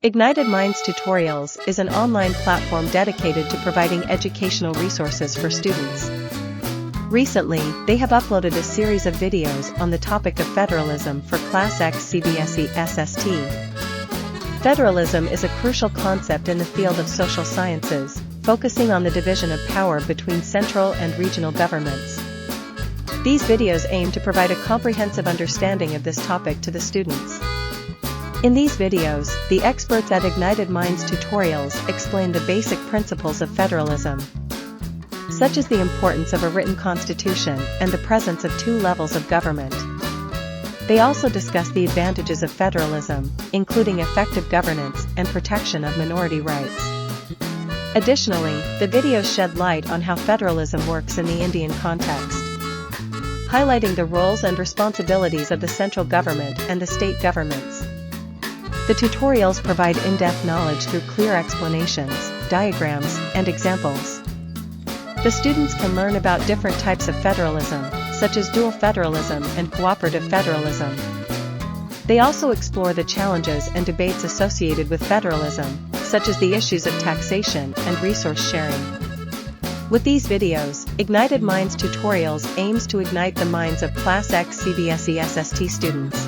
Ignited Minds Tutorials is an online platform dedicated to providing educational resources for students. Recently, they have uploaded a series of videos on the topic of federalism for Class X CBSE SST. Federalism is a crucial concept in the field of social sciences, focusing on the division of power between central and regional governments. These videos aim to provide a comprehensive understanding of this topic to the students. In these videos, the experts at Ignited Minds Tutorials explain the basic principles of federalism, such as the importance of a written constitution and the presence of two levels of government. They also discuss the advantages of federalism, including effective governance and protection of minority rights. Additionally, the videos shed light on how federalism works in the Indian context, highlighting the roles and responsibilities of the central government and the state governments. The tutorials provide in-depth knowledge through clear explanations, diagrams, and examples. The students can learn about different types of federalism, such as dual federalism and cooperative federalism. They also explore the challenges and debates associated with federalism, such as the issues of taxation and resource sharing. With these videos, Ignited Minds Tutorials aims to ignite the minds of Class X CBSE SST students,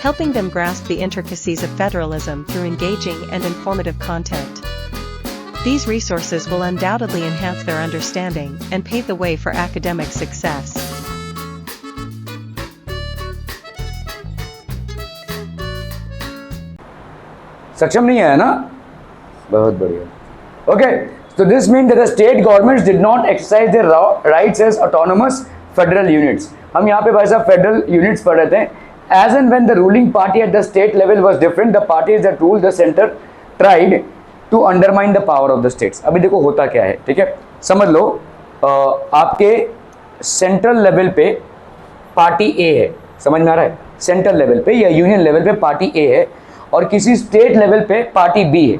helping them grasp the intricacies of federalism through engaging and informative content. These resources will undoubtedly enhance their understanding and pave the way for academic success. सक्षम नहीं है ना? बहुत बढ़िया. Okay, so this means that the state governments did not exercise their rights as autonomous federal units. हम यहाँ पे भाई साहब federal units पढ़ रहे थे. As and when the ruling party at the state level was different, the parties that ruled the center tried to undermine the power of the states. अभी देखो होता क्या है, ठीक है? समझ लो आपके सेंट्रल लेवल पे पार्टी ए है, समझ में आ रहा है? सेंट्रल लेवल पे या यूनियन लेवल पे पार्टी ए है और किसी स्टेट लेवल पे पार्टी बी है,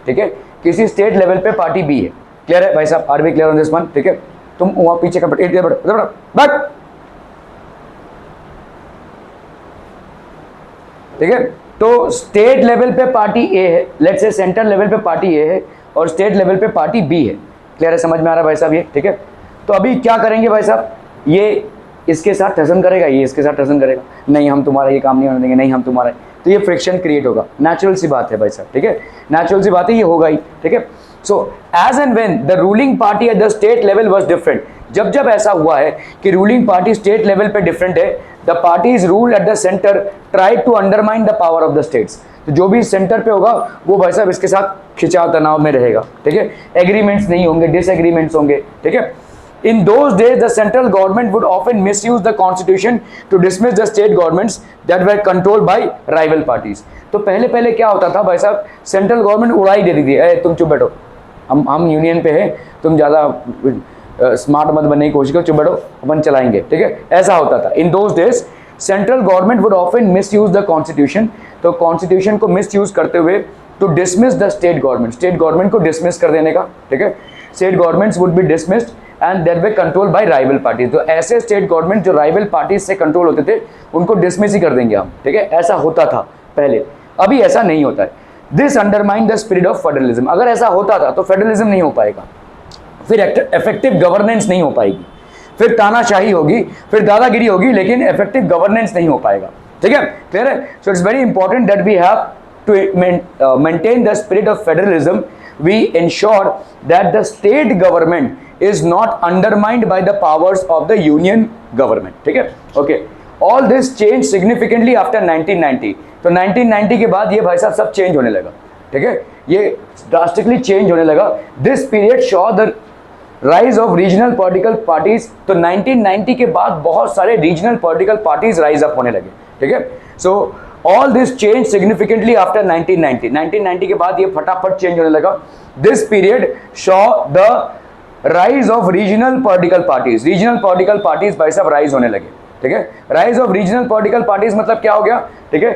ठीक है? किसी स्टेट लेवल पे पार्टी बी है. क्लियर है भाई साहब? Are we clear on this one? ठीक है? तुम वहां पीछे का बट ठीक है. तो स्टेट लेवल पे पार्टी ए है, लेट्स से सेंट्रल लेवल पे पार्टी ए है और स्टेट लेवल पे पार्टी बी है. क्लियर है? समझ में आ रहा है भाई साहब ये? ठीक है. तो अभी क्या करेंगे भाई साहब? ये इसके साथ टसन करेगा, ये इसके साथ टसन करेगा, नहीं हम तुम्हारा ये काम नहीं होने देंगे, नहीं हम तुम्हारा, तो ये फ्रिक्शन क्रिएट होगा. नेचुरल सी बात है भाई साहब, ठीक है? नेचुरल सी बात है, ये होगा ही, ठीक है. So as and when the ruling party at the state level was different, जब जब ऐसा हुआ है कि रूलिंग पार्टी स्टेट लेवल पे डिफरेंट है, the parties rule at the center try to undermine the power of the states. तो जो भी सेंटर पे होगा वो भाई साहब इसके साथ खिंचाव तनाव में रहेगा, ठीक है? एग्रीमेंट्स नहीं होंगे, डिसएग्रीमेंट्स होंगे, ठीक है? In those days, the central government would often misuse the constitution to dismiss the state governments that were controlled by rival parties. तो पहले क्या होता था भाई साहब? सेंट्रल गवर्नमेंट उड़ाई देती थी, अरे तुम चुप बैठो, हम यूनियन पे हैं, तुम ज़्यादा स्मार्ट मत बनने की कोशिश करो, चुप बैठो, अपन चलाएंगे, ठीक है? ऐसा होता था. In those days central government would often misuse the constitution, तो कॉन्स्टिट्यूशन को मिसयूज करते हुए to dismiss the state government, state government को डिसमिस कर देने का, ठीक है? State governments would be dismissed and that way control by rival parties. तो ऐसे स्टेट गवर्नमेंट जो राइवल पार्टीज से कंट्रोल होते थे उनको डिसमिस ही कर देंगे हम, ठीक है? ऐसा होता था पहले, अभी ऐसा नहीं होता है. This undermine the spirit of federalism. अगर ऐसा होता था तो फेडरलिज्म नहीं हो पाएगा, फिर इफेक्टिव गवर्नेंस नहीं हो पाएगी, फिर तानाशाही होगी, फिर दादागिरी होगी, लेकिन इफेक्टिव गवर्नेंस नहीं हो पाएगा, ठीक है? क्लियर है? So it's very important that we have to maintain the spirit of federalism. We ensure that the state government is not undermined by the powers of the union government. ठीक है? Okay. All this changed significantly after 1990. तो 1990 के बाद ये भाई साहब सब change होने लगा, ठीक है? ये ड्रास्टिकली चेंज होने लगा. This period saw the rise of regional political parties. तो 1990 के बाद बहुत सारे regional political parties rise up होने लगे, ठीक है? So all this changed significantly after 1990. 1990 के बाद ये फटाफट चेंज होने लगा. This period saw the rise of regional political parties. Regional political parties भाई साहब राइज होने लगे, ठीक है? Rise of regional political parties मतलब क्या हो गया, ठीक है?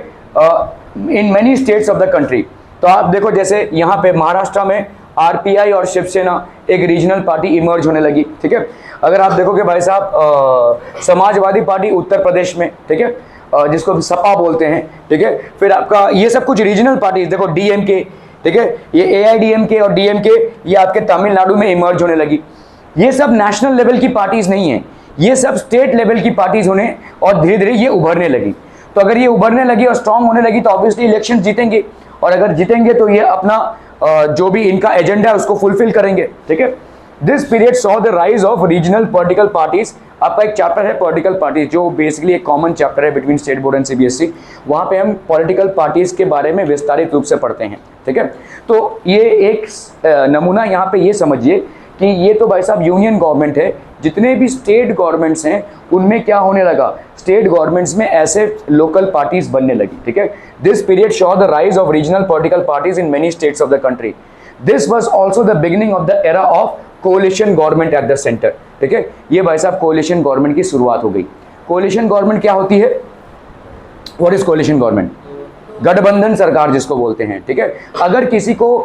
In many states of the country. तो आप देखो जैसे यहाँ पे महाराष्ट्र में आरपीआई और शिवसेना एक रीजनल पार्टी इमर्ज होने लगी, ठीक है? अगर आप देखोगे भाई साहब समाजवादी पार्टी उत्तर प्रदेश में, ठीक है? जिसको सपा बोलते हैं, ठीक है। फिर आपका ये सब कुछ रीजनल पार्टीज, देखो डीएमके, ठीक है, ये एआईडीएमके और डीएमके ये आपके तमिलनाडु में इमर्ज होने लगी। ये सब नेशनल लेवल की पार्टीज नहीं है, ये सब स्टेट लेवल की पार्टीज होने और धीरे धीरे ये उभरने लगी। तो अगर ये उभरने लगी और स्ट्रांग होने लगी तो ऑब्वियसली इलेक्शन जीतेंगे, और अगर जीतेंगे तो ये अपना जो भी इनका एजेंडा है उसको फुलफिल करेंगे, ठीक है। This period saw the rise of regional political parties. आपका एक चैप्टर है पॉलिटिकल पार्टीज, जो बेसिकली एक कॉमन चैप्टर है between state board and CBSE. वहां पे हम पॉलिटिकल पार्टीज के बारे में विस्तारित रूप से पढ़ते हैं, ठीक है। तो ये एक नमूना यहाँ पे ये समझिए कि ये तो भाई साहब यूनियन गवर्नमेंट है, जितने भी स्टेट गवर्नमेंट्स हैं उनमें क्या होने लगा, स्टेट गवर्नमेंट्स में ऐसे लोकल पार्टीज बनने लगी, ठीक है। This period show the rise of regional political parties in many states of the country. This was also the beginning of the era of coalition government at the centre, ठीक है। ये भाई साहब coalition government की शुरुआत हो गई। Coalition government क्या होती है, व्हाट इज कोलिशन गवर्नमेंट? गठबंधन सरकार जिसको बोलते हैं, ठीक है। अगर किसी को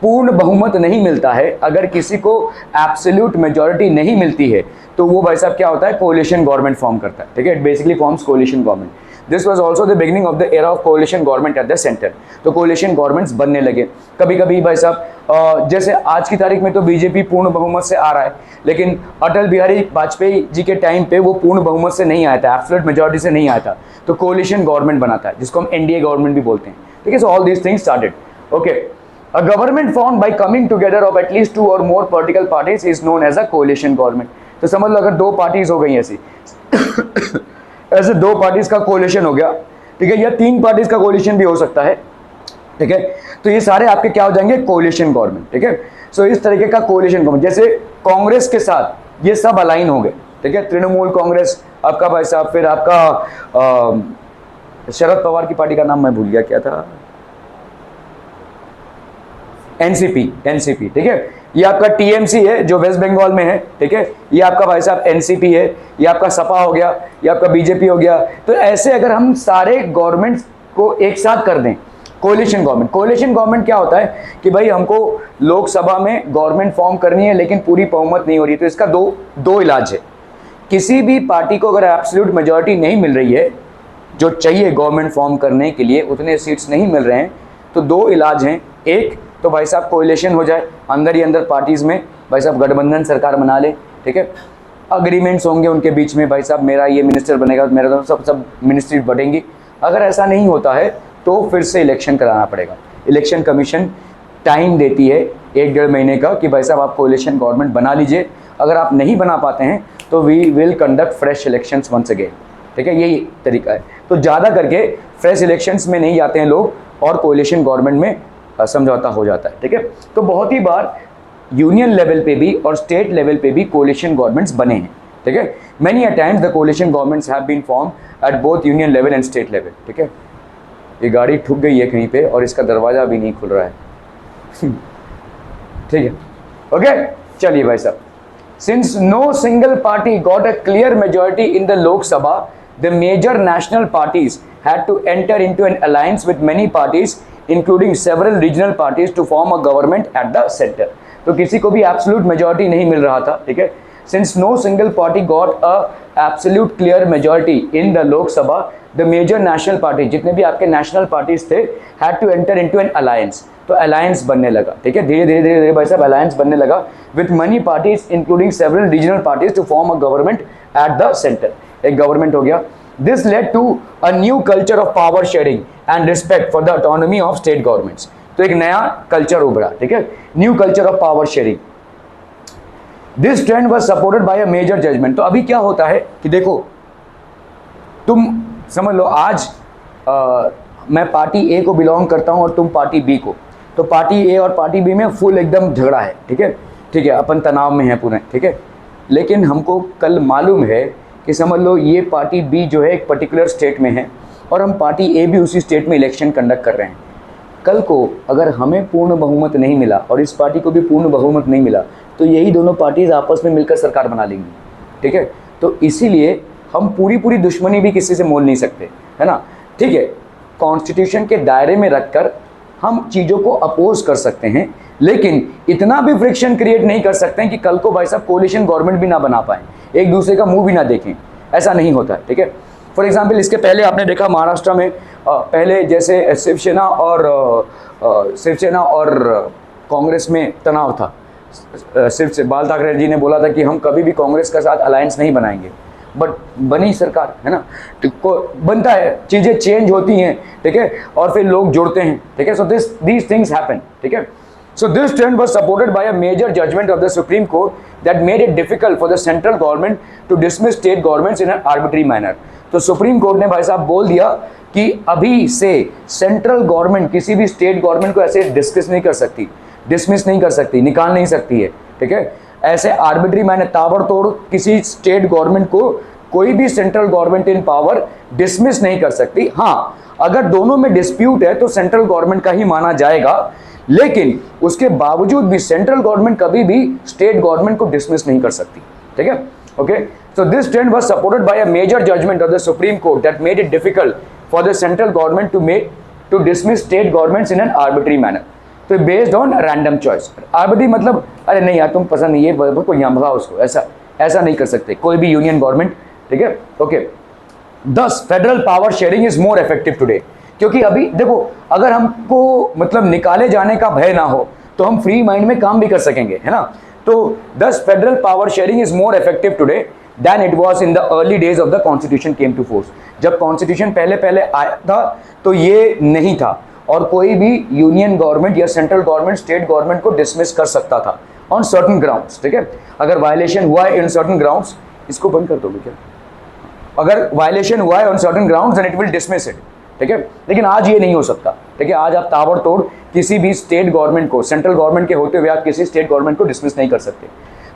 पूर्ण बहुमत नहीं मिलता है, अगर किसी को एब्सोल्यूट मेजॉरिटी नहीं मिलती है, तो वो भाई साहब क्या होता है, कोलिशन गवर्नमेंट फॉर्म करता है, ठीक है। It basically forms coalition government. This was also the beginning of the era of coalition government at the centre. तो कोलिशन गवर्नमेंट्स बनने लगे। कभी कभी भाई साहब जैसे आज की तारीख में तो बीजेपी पूर्ण बहुमत से आ रहा है, लेकिन अटल बिहारी वाजपेयी जी के टाइम पे वो पूर्ण बहुमत से नहीं आया था, एब्सोल्यूट मेजॉरिटी से नहीं आया था, तो कोलिशन गवर्नमेंट बना था, जिसको हम एनडीए गवर्नमेंट भी बोलते हैं, ठीक है। So all these things started, okay. A government formed by coming together of at least 2 or more political parties is known as a coalition government। तो समझ लो अगर 2 पार्टीज हो गई ऐसी ऐसे 2 पार्टीज का कोलिशन हो गया, ठीक है, या 3 पार्टीज का कोलिशन भी हो सकता है, ठीक है। तो ये सारे आपके क्या हो जाएंगे, कोलिशन गवर्नमेंट, ठीक है। सो इस तरीके का कोलिशन गवर्नमेंट, जैसे कांग्रेस के साथ ये सब अलाइन हो गए, ठीक है। तृणमूल कांग्रेस आपका भाई साहब, फिर आपका शरद पवार की पार्टी का नाम मैं भूल गया, क्या था, एनसीपी, ठीक है। ये आपका टीएमसी है जो वेस्ट बंगाल में है, ठीक है। ये आपका भाई साहब एनसीपी है, ये आपका सपा हो गया, ये आपका बीजेपी हो गया। तो ऐसे अगर हम सारे गवर्नमेंट्स को एक साथ कर दें, कोलिशन गवर्नमेंट। कोलिशन गवर्नमेंट क्या होता है कि भाई हमको लोकसभा में गवर्नमेंट फॉर्म करनी है लेकिन पूरी बहुमत नहीं हो रही, तो इसका दो इलाज है। किसी भी पार्टी को अगर एब्सोल्यूट मेजॉरिटी नहीं मिल रही है, जो चाहिए गवर्नमेंट फॉर्म करने के लिए उतने सीट्स नहीं मिल रहे हैं, तो 2 इलाज हैं। एक तो भाई साहब कोलिशन हो जाए, अंदर ही अंदर पार्टीज में भाई साहब गठबंधन सरकार बना ले, ठीक है। अग्रीमेंट्स होंगे उनके बीच में, भाई साहब मेरा ये मिनिस्टर बनेगा, मेरा तो सब मिनिस्ट्री बढ़ेंगी। अगर ऐसा नहीं होता है तो फिर से इलेक्शन कराना पड़ेगा। इलेक्शन कमीशन टाइम देती है 1-1.5 महीने का कि भाई साहब आप कोलिशन गवर्नमेंट बना लीजिए। अगर आप नहीं बना पाते हैं तो we will conduct fresh elections once again, ठीक है। यही तरीका है। तो ज़्यादा करके फ्रेश इलेक्शंस में नहीं जाते हैं लोग, और कोलिशन गवर्नमेंट में समझौता हो जाता है, ठीक है। तो बहुत ही बार यूनियन लेवल पे भी और स्टेट लेवल पे भी कोलिशन गवर्नमेंट्स बने हैं, ठीक है। Many a times the coalition governments have been form at both union level and state level, ठीक है। ये गाड़ी ठुक गई है कहीं पे और इसका दरवाज़ा भी नहीं खुल रहा है ठीक है, ओके। चलिए भाई साहब, since no single party got a clear majority in the Lok Sabha, the major national parties had to enter into an alliance with many parties including several regional parties to form a government at the center। तो किसी को भी absolute majority नहीं मिल रहा था, ठीक है। Since no single party got a absolute clear majority in the Lok Sabha, the major national party, जितने भी आपके national parties थे, had to enter into an alliance। तो alliance बनने लगा, ठीक है। धीरे धीरे भाई साहब alliance बनने लगा with many parties including several regional parties to form a government at the center। एक गवर्नमेंट हो गया। This led to a new culture of power sharing and respect for the autonomy of state governments. तो एक नया culture उभरा, ठीक है, new culture of power sharing. This trend was supported by a major judgment. तो अभी क्या होता है कि देखो, तुम समझ लो आज मैं पार्टी ए को बिलोंग करता हूं और तुम पार्टी बी को, तो पार्टी ए और पार्टी बी में फुल एकदम झगड़ा है, ठीक है, ठीक है, अपन तनाव में है पूरे, ठीक है। लेकिन हमको कल मालूम है कि समझ लो ये पार्टी बी जो है एक पर्टिकुलर स्टेट में है और हम पार्टी ए भी उसी स्टेट में इलेक्शन कंडक्ट कर रहे हैं। कल को अगर हमें पूर्ण बहुमत नहीं मिला और इस पार्टी को भी पूर्ण बहुमत नहीं मिला, तो यही दोनों पार्टीज आपस में मिलकर सरकार बना लेंगी, ठीक है। तो इसीलिए हम पूरी दुश्मनी भी किसी से मोल नहीं सकते, है ना, ठीक है। कॉन्स्टिट्यूशन के दायरे में रखकर हम चीज़ों को अपोज कर सकते हैं, लेकिन इतना भी फ्रिक्शन क्रिएट नहीं कर सकते हैं कि कल को भाई साहब कोलिशन गवर्नमेंट भी ना बना पाए, एक दूसरे का मुंह भी ना देखें, ऐसा नहीं होता है, ठीक है। फॉर एग्जाम्पल इसके पहले आपने देखा महाराष्ट्र में पहले जैसे शिवसेना और कांग्रेस में तनाव था। सिर्फ से बाल ठाकरे जी ने बोला था कि हम कभी भी कांग्रेस के साथ अलायंस नहीं बनाएंगे, बट बनी सरकार, है ना, तो बनता है, चीज़ें चेंज होती हैं, ठीक है, और फिर लोग जुड़ते हैं, ठीक है। सो दीज थिंग्स हैपन, ठीक है। So this trend was supported by a major judgment of the Supreme Court that made it difficult for the central government to dismiss state governments in an arbitrary manner. तो supreme court ने भाई साहब बोल दिया कि अभी से central government किसी भी स्टेट गवर्नमेंट को ऐसे डिस्मिस नहीं कर सकती, निकाल नहीं सकती है, ठीक है। ऐसे आर्बिट्री मैंने ताबड़तोड़ किसी स्टेट गवर्नमेंट को कोई भी central government in power dismiss नहीं कर सकती। हाँ, अगर दोनों में डिस्प्यूट है तो सेंट्रल गवर्नमेंट का ही माना जाएगा, लेकिन उसके बावजूद भी सेंट्रल गवर्नमेंट कभी भी स्टेट गवर्नमेंट को डिसमिस नहीं कर सकती, ठीक है। Okay, so this trend was supported by a major judgement of the Supreme Court that made it difficult for the central government to dismiss state governments in an arbitrary manner, तो based on random choice. Arbitrary मतलब अरे नहीं यार तुम पसंद नहीं है कोई यहाँ भगा उसको, ऐसा नहीं कर सकते कोई भी यूनियन गवर्नमेंट, ठीक है। ओके, दस federal power sharing is more effective today, क्योंकि अभी देखो अगर हमको मतलब निकाले जाने का भय ना हो तो हम फ्री माइंड में काम भी कर सकेंगे, है ना। तो thus federal power sharing is more effective today than it was in the early days of the constitution came to force. जब कॉन्स्टिट्यूशन पहले आया था तो ये नहीं था और कोई भी यूनियन गवर्नमेंट या सेंट्रल गवर्नमेंट स्टेट गवर्नमेंट को डिसमिस कर सकता था ऑन सर्टन ग्राउंड्स, ठीक है। अगर वायलेशन हुआ है इन सर्टन ग्राउंड्स, इसको बंद कर दोगे क्या, अगर वायलेशन हुआ है on certain grounds then it will dismiss it, ठीक है। लेकिन आज ये नहीं हो सकता, ठीक है। आज आप ताबड़तोड़ किसी भी स्टेट गवर्नमेंट को, सेंट्रल गवर्नमेंट के होते हुए आप किसी स्टेट गवर्नमेंट को डिसमिस नहीं कर सकते।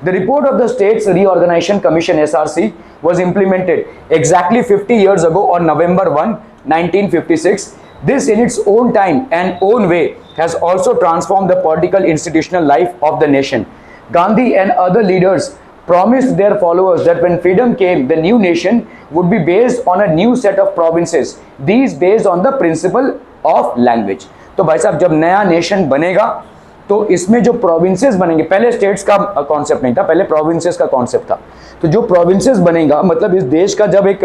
The report of the states reorganisation commission SRC was implemented exactly 50 years ago on November 1, 1956. This in its own time and own way has also transformed the political institutional life of the nation. Gandhi and other leaders promised their followers that when freedom came, the new nation would be based on a new set of provinces, these based on the principle of language. तो भाई साहब जब नया nation बनेगा तो इसमें जो provinces बनेंगे, पहले स्टेट्स का कॉन्सेप्ट नहीं था, पहले प्रोविंसेस का कॉन्सेप्ट था। तो जो प्रोविंसेस बनेगा मतलब इस देश का जब एक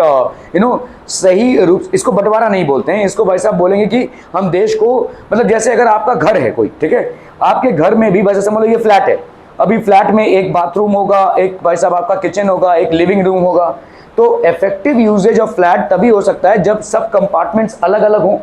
सही रूप, इसको बंटवारा नहीं बोलते हैं, इसको भाई साहब बोलेंगे कि हम देश को मतलब जैसे अगर आपका घर है कोई, ठीक है, आपके घर में भी वैसे समझ लो ये फ्लैट है, अभी फ्लैट में एक बाथरूम होगा, एक भाई साहब आपका किचन होगा, एक लिविंग रूम होगा। तो इफेक्टिव यूजेज ऑफ फ्लैट तभी हो सकता है जब सब कंपार्टमेंट्स अलग अलग हों।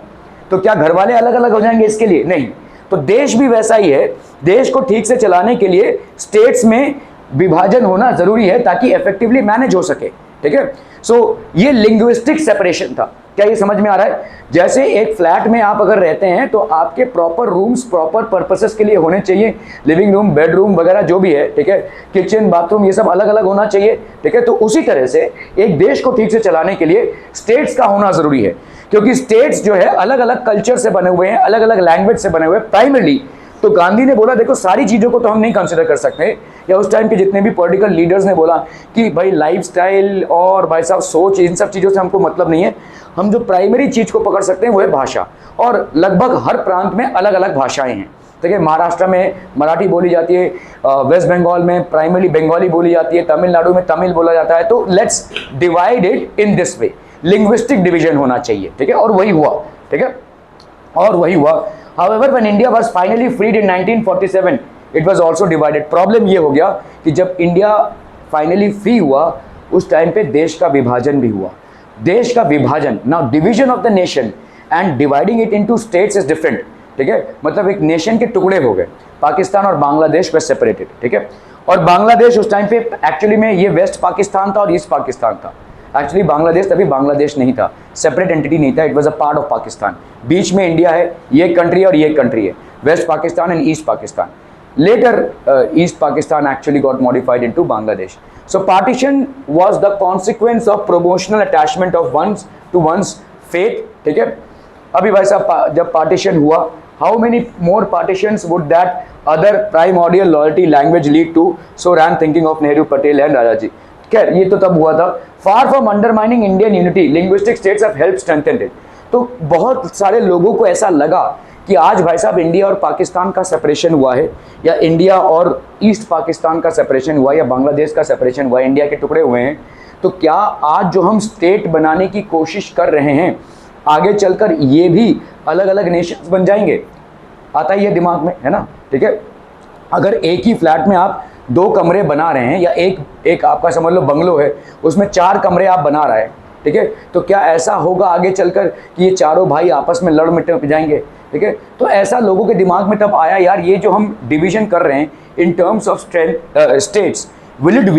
तो क्या घर वाले अलग अलग हो जाएंगे इसके लिए? नहीं। तो देश भी वैसा ही है, देश को ठीक से चलाने के लिए स्टेट्स में विभाजन होना जरूरी है ताकि इफेक्टिवली मैनेज हो सके, ठीक है। सो ये लिंग्विस्टिक सेपरेशन था। क्या ये समझ में आ रहा है? जैसे एक फ्लैट में आप अगर रहते हैं तो आपके प्रॉपर रूम्स प्रॉपर पर्पसेस के लिए होने चाहिए, लिविंग रूम, बेडरूम वगैरह जो भी है, ठीक है, किचन, बाथरूम, ये सब अलग अलग होना चाहिए, ठीक है। तो उसी तरह से एक देश को ठीक से चलाने के लिए स्टेट्स का होना जरूरी है, क्योंकि स्टेट्स जो है अलग अलग कल्चर से बने हुए हैं, अलग अलग लैंग्वेज से बने हुए हैं प्राइमरली। तो गांधी ने बोला देखो सारी चीज़ों को तो हम नहीं कंसिडर कर सकते, या उस टाइम के जितने भी पॉलिटिकल लीडर्स ने बोला कि भाई लाइफस्टाइल और भाई साहब सोच, इन सब चीज़ों से हमको मतलब नहीं है, हम जो प्राइमरी चीज़ को पकड़ सकते हैं वो है भाषा। और लगभग हर प्रांत में अलग अलग भाषाएं हैं, ठीक है। महाराष्ट्र में मराठी बोली जाती है, वेस्ट बंगाल में प्राइमरली बंगाली बोली जाती है, तमिलनाडु में तमिल बोला जाता है। तो let's divide it in this way, linguistic division होना चाहिए, ठीक है। और वही हुआ, ठीक है, और वही हुआ। However, when India was finally freed in 1947, it was also divided. Problem ये हो गया कि जब इंडिया फाइनली फ्री हुआ उस टाइम पे देश का विभाजन भी हुआ। देश का विभाजन, now division of the nation and dividing it into states is different, ठीक है। मतलब एक नेशन के टुकड़े हो गए, पाकिस्तान और बांग्लादेश वे सेपरेटेड, ठीक है। और बांग्लादेश उस टाइम पे एक्चुअली में ये वेस्ट पाकिस्तान था और ईस्ट पाकिस्तान था। एक्चुअली बांग्लादेश तभी बांग्लादेश नहीं था, सेपरेट एंटिटी नहीं था, it was a part of Pakistan. बीच में इंडिया है, ये कंट्री और ये कंट्री है, West Pakistan and East Pakistan. Later East Pakistan actually got modified into Bangladesh. So partition was the consequence of promotional attachment of ones to ones faith, ठीक है। अभी भाई साहब जब पार्टीशन हुआ, how many more partitions would that other primordial loyalty language lead to? So ran thinking of Nehru, Patel and Rajaji. खैर ये तो तब हुआ था। Far from undermining Indian unity, linguistic states have helped strengthen it. तो बहुत सारे लोगों को ऐसा लगा कि आज भाई साहब इंडिया और पाकिस्तान का सेपरेशन हुआ है, या इंडिया और ईस्ट पाकिस्तान का सेपरेशन हुआ, या बांग्लादेश का सेपरेशन हुआ, इंडिया के टुकड़े हुए हैं, तो क्या आज जो हम स्टेट बनाने की कोशिश कर रहे हैं, आगे चलकर ये भी अलग अलग नेशंस बन जाएंगे? आता ही है दिमाग में, है ना? ठीक है, अगर एक ही फ्लैट में आप 2 कमरे बना रहे हैं, या एक आपका समझ लो बंगलो है, उसमें 4 कमरे आप बना रहे हैं, ठीक है, तो क्या ऐसा होगा आगे चलकर कि ये चारों भाई आपस में लड़ मिट जाएंगे? ठीक है, तो ऐसा लोगों के दिमाग में तब आया, यार ये जो हम डिवीजन कर रहे हैं in terms of states, will it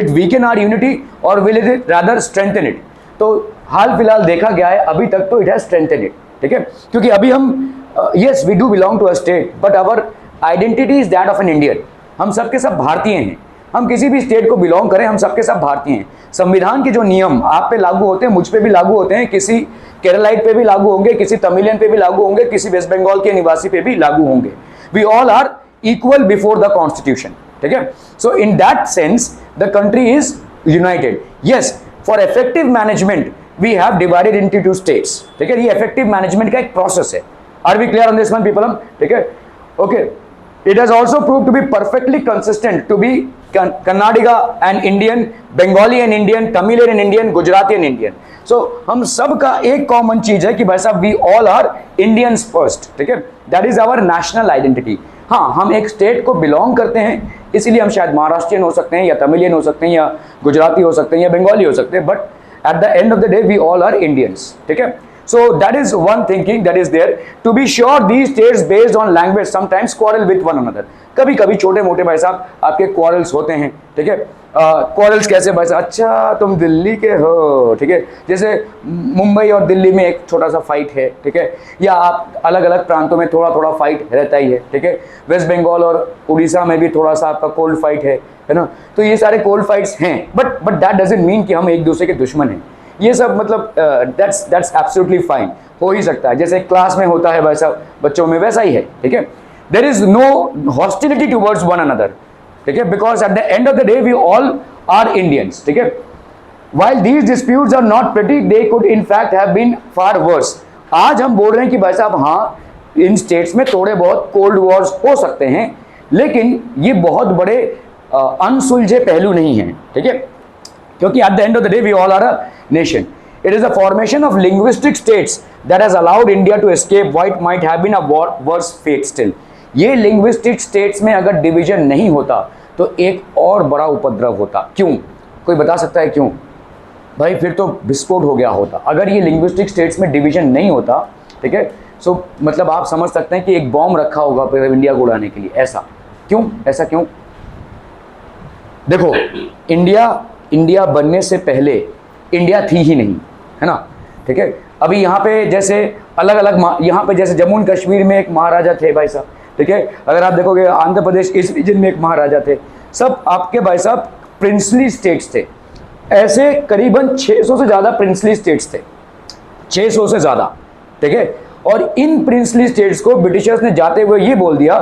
weaken our unity और will it rather strengthen it? तो हाल फिलहाल देखा गया है, अभी तक तो इट हैज स्ट्रेंथन इट, ठीक है, क्योंकि अभी हम yes we do belong to a state, but our identity is that of an Indian. हम सबके सब भारतीय हैं, हम किसी भी स्टेट को बिलोंग करें, हम सबके सब भारतीय हैं। संविधान के जो नियम आप पे लागू होते हैं, मुझ पे भी लागू होते हैं, किसी केरलाइट पे भी लागू होंगे, किसी तमिलियन पे भी लागू होंगे, किसी वेस्ट बंगाल के निवासी पे भी लागू होंगे। We all are equal before the constitution, ठीक है। So in that sense the country is united. Yes, for effective management we have divided into 2 states, ठीक है। ये इफेक्टिव मैनेजमेंट का एक प्रोसेस है। Are we clear on this one people? ठीक है, okay. It has also proved to be perfectly consistent to be Kannadiga and Indian, Bengali and Indian, Tamil and Indian, Gujarati and Indian. So हम सब का एक common चीज है कि भाई साहब we all are Indians first, ठीक है। That is our national identity. हाँ, हम एक स्टेट को बिलोंग करते हैं, इसीलिए हम शायद महाराष्ट्रियन हो सकते हैं, या तमिलियन हो सकते हैं, या गुजराती हो सकते हैं, या बंगाली हो सकते हैं, but at the end of the day we all are Indians, ठीक है। So that is one thinking that is there. To be sure, these states based on language sometimes quarrel with one another. कभी कभी छोटे मोटे भाई साहब आपके quarrels होते हैं, ठीक है। क्वारल्स कैसे भाई साहब? अच्छा तुम दिल्ली के हो, ठीक है, जैसे मुंबई और दिल्ली में एक छोटा सा फाइट है, ठीक है, या आप अलग अलग प्रांतों में थोड़ा थोड़ा फाइट रहता ही है, ठीक है। वेस्ट बंगाल और उड़ीसा में भी थोड़ा सा आपका कोल्ड फाइट है ना। तो ये सारे कोल्ड फाइट्स हैं, बट दैट डजंट मीन कि हम एक दूसरे के दुश्मन हैं। ये सब मतलब दैट्स एब्सोल्युटली फाइन, हो ही सकता है, जैसे क्लास में होता है वैसा बच्चों में वैसा ही है, ठीक है। There is no hostility towards one another, ठीक है, because at the end of the day we all are Indians, ठीक है। While these disputes are not pretty, they could in fact have been far worse. आज हम बोल रहे हैं कि भाई साहब हाँ, इन स्टेट्स में थोड़े बहुत कोल्ड वॉर्स हो सकते हैं, लेकिन ये बहुत बड़े अनसुलझे पहलू नहीं हैं, ठीक है, क्योंकि at the end of the day we all are a nation. It is the formation of linguistic states that has allowed India to escape what might have been a worse fate still. ये linguistic states में अगर division नहीं होता तो एक और बड़ा उपद्रव होता। क्यों? कोई बता सकता है क्यों? भाई फिर तो विस्फोट हो गया होता। अगर ये linguistic states में division नहीं होता, ठीक है, सो मतलब आप समझ सकते हैं कि एक बॉम्ब रखा होगा फिर इंडिया को उड़ाने के लिए। ऐसा क्यों? ऐसा क्यों? देखो, इंडिया बनने से पहले इंडिया थी ही नहीं, है ना, ठीक है। अभी यहाँ पे जैसे अलग अलग, यहाँ पे जैसे जम्मू एंड कश्मीर में एक महाराजा थे भाई साहब, ठीक है। अगर आप देखोगे आंध्र प्रदेश इस रीजन में एक महाराजा थे, सब आपके भाई साहब प्रिंसली स्टेट्स थे। ऐसे करीबन 600 से ज़्यादा प्रिंसली स्टेट्स थे, 600 से ज़्यादा, ठीक है। और इन प्रिंसली स्टेट्स को ब्रिटिशर्स ने जाते हुए ये बोल दिया,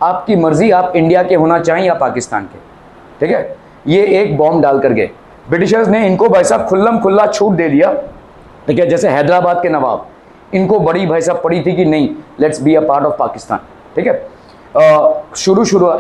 आपकी मर्जी, आप इंडिया के होना चाहें या पाकिस्तान के, ठीक है। ये एक बॉम्ब डाल कर गए ब्रिटिशर्स ने, इनको भाई साहब खुल्लम खुल्ला छूट दे दिया, ठीक है। जैसे हैदराबाद के नवाब, इनको बड़ी भाई साहब पड़ी थी कि नहीं, let's be a part of Pakistan, ठीक है।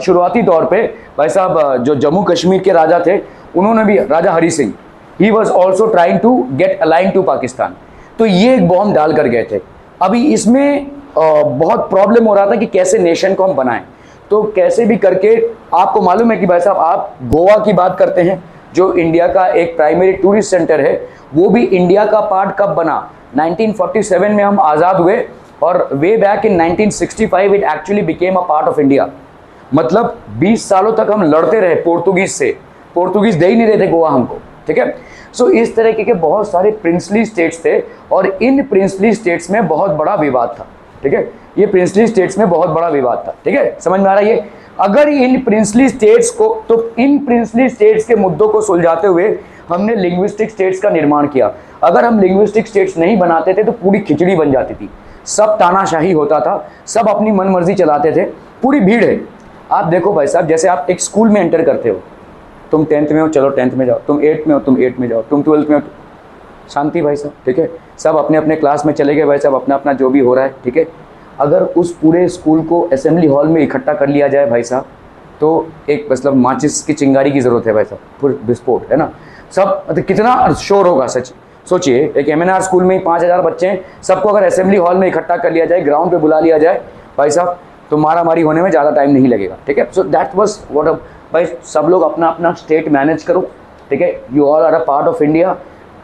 शुरुआती तौर पे भाई साहब जो जम्मू कश्मीर के राजा थे, उन्होंने भी, Raja Hari Singh, he was also trying to get align to Pakistan. तो ये एक बॉम्ब डाल कर गए थे। अभी इसमें बहुत प्रॉब्लम हो रहा था कि कैसे नेशन को हम बनाएं। तो कैसे भी करके, आपको मालूम है कि भाई साहब आप गोवा की बात करते हैं, जो इंडिया का एक प्राइमरी टूरिस्ट सेंटर है, वो भी इंडिया का पार्ट कब बना? 1947 में हम आज़ाद हुए, और way back in 1965 it actually became a part of India. मतलब 20 सालों तक हम लड़ते रहे पोर्तुगीज से, पोर्तुगीज दे ही नहीं रहे थे गोवा हमको, ठीक है। सो इस तरह के बहुत सारे प्रिंसली स्टेट्स थे, और इन प्रिंसली स्टेट्स में बहुत बड़ा विवाद था, ठीक है। ये प्रिंसली स्टेट्स में बहुत बड़ा विवाद था, ठीक है, समझ में आ रहा है ये? अगर इन प्रिंसली स्टेट्स को, तो इन प्रिंसली स्टेट्स के मुद्दों को सुलझाते हुए हमने लिंग्विस्टिक स्टेट्स का निर्माण किया। अगर हम लिंग्विस्टिक स्टेट्स नहीं बनाते थे तो पूरी खिचड़ी बन जाती थी, सब तानाशाही होता था, सब अपनी मनमर्जी चलाते थे, पूरी भीड़ है। आप देखो भाई साहब, जैसे आप एक स्कूल में एंटर करते हो, तुम 10th में हो, चलो 10th में जाओ, तुम 8th में हो, तुम 8th में जाओ, तुम 12th में हो, शांति भाई साहब, ठीक है, सब अपने अपने क्लास में चले गए भाई साहब, अपना अपना जो भी हो रहा है, ठीक है। अगर उस पूरे स्कूल को असेंबली हॉल में इकट्ठा कर लिया जाए भाई साहब, तो एक मतलब माचिस की चिंगारी की ज़रूरत है भाई साहब, फिर विस्फोट, है ना। सब मतलब कितना शोर होगा सच सोचिए। एक MNR स्कूल में ही 5000 बच्चे हैं, सबको अगर असेंबली हॉल में इकट्ठा कर लिया जाए, ग्राउंड पे बुला लिया जाए भाई साहब, तो मारा मारी होने में ज़्यादा टाइम नहीं लगेगा, ठीक है। सो दैट वाज व्हाट, भाई सब लोग अपना अपना स्टेट मैनेज करो, ठीक है। You all are a part of India,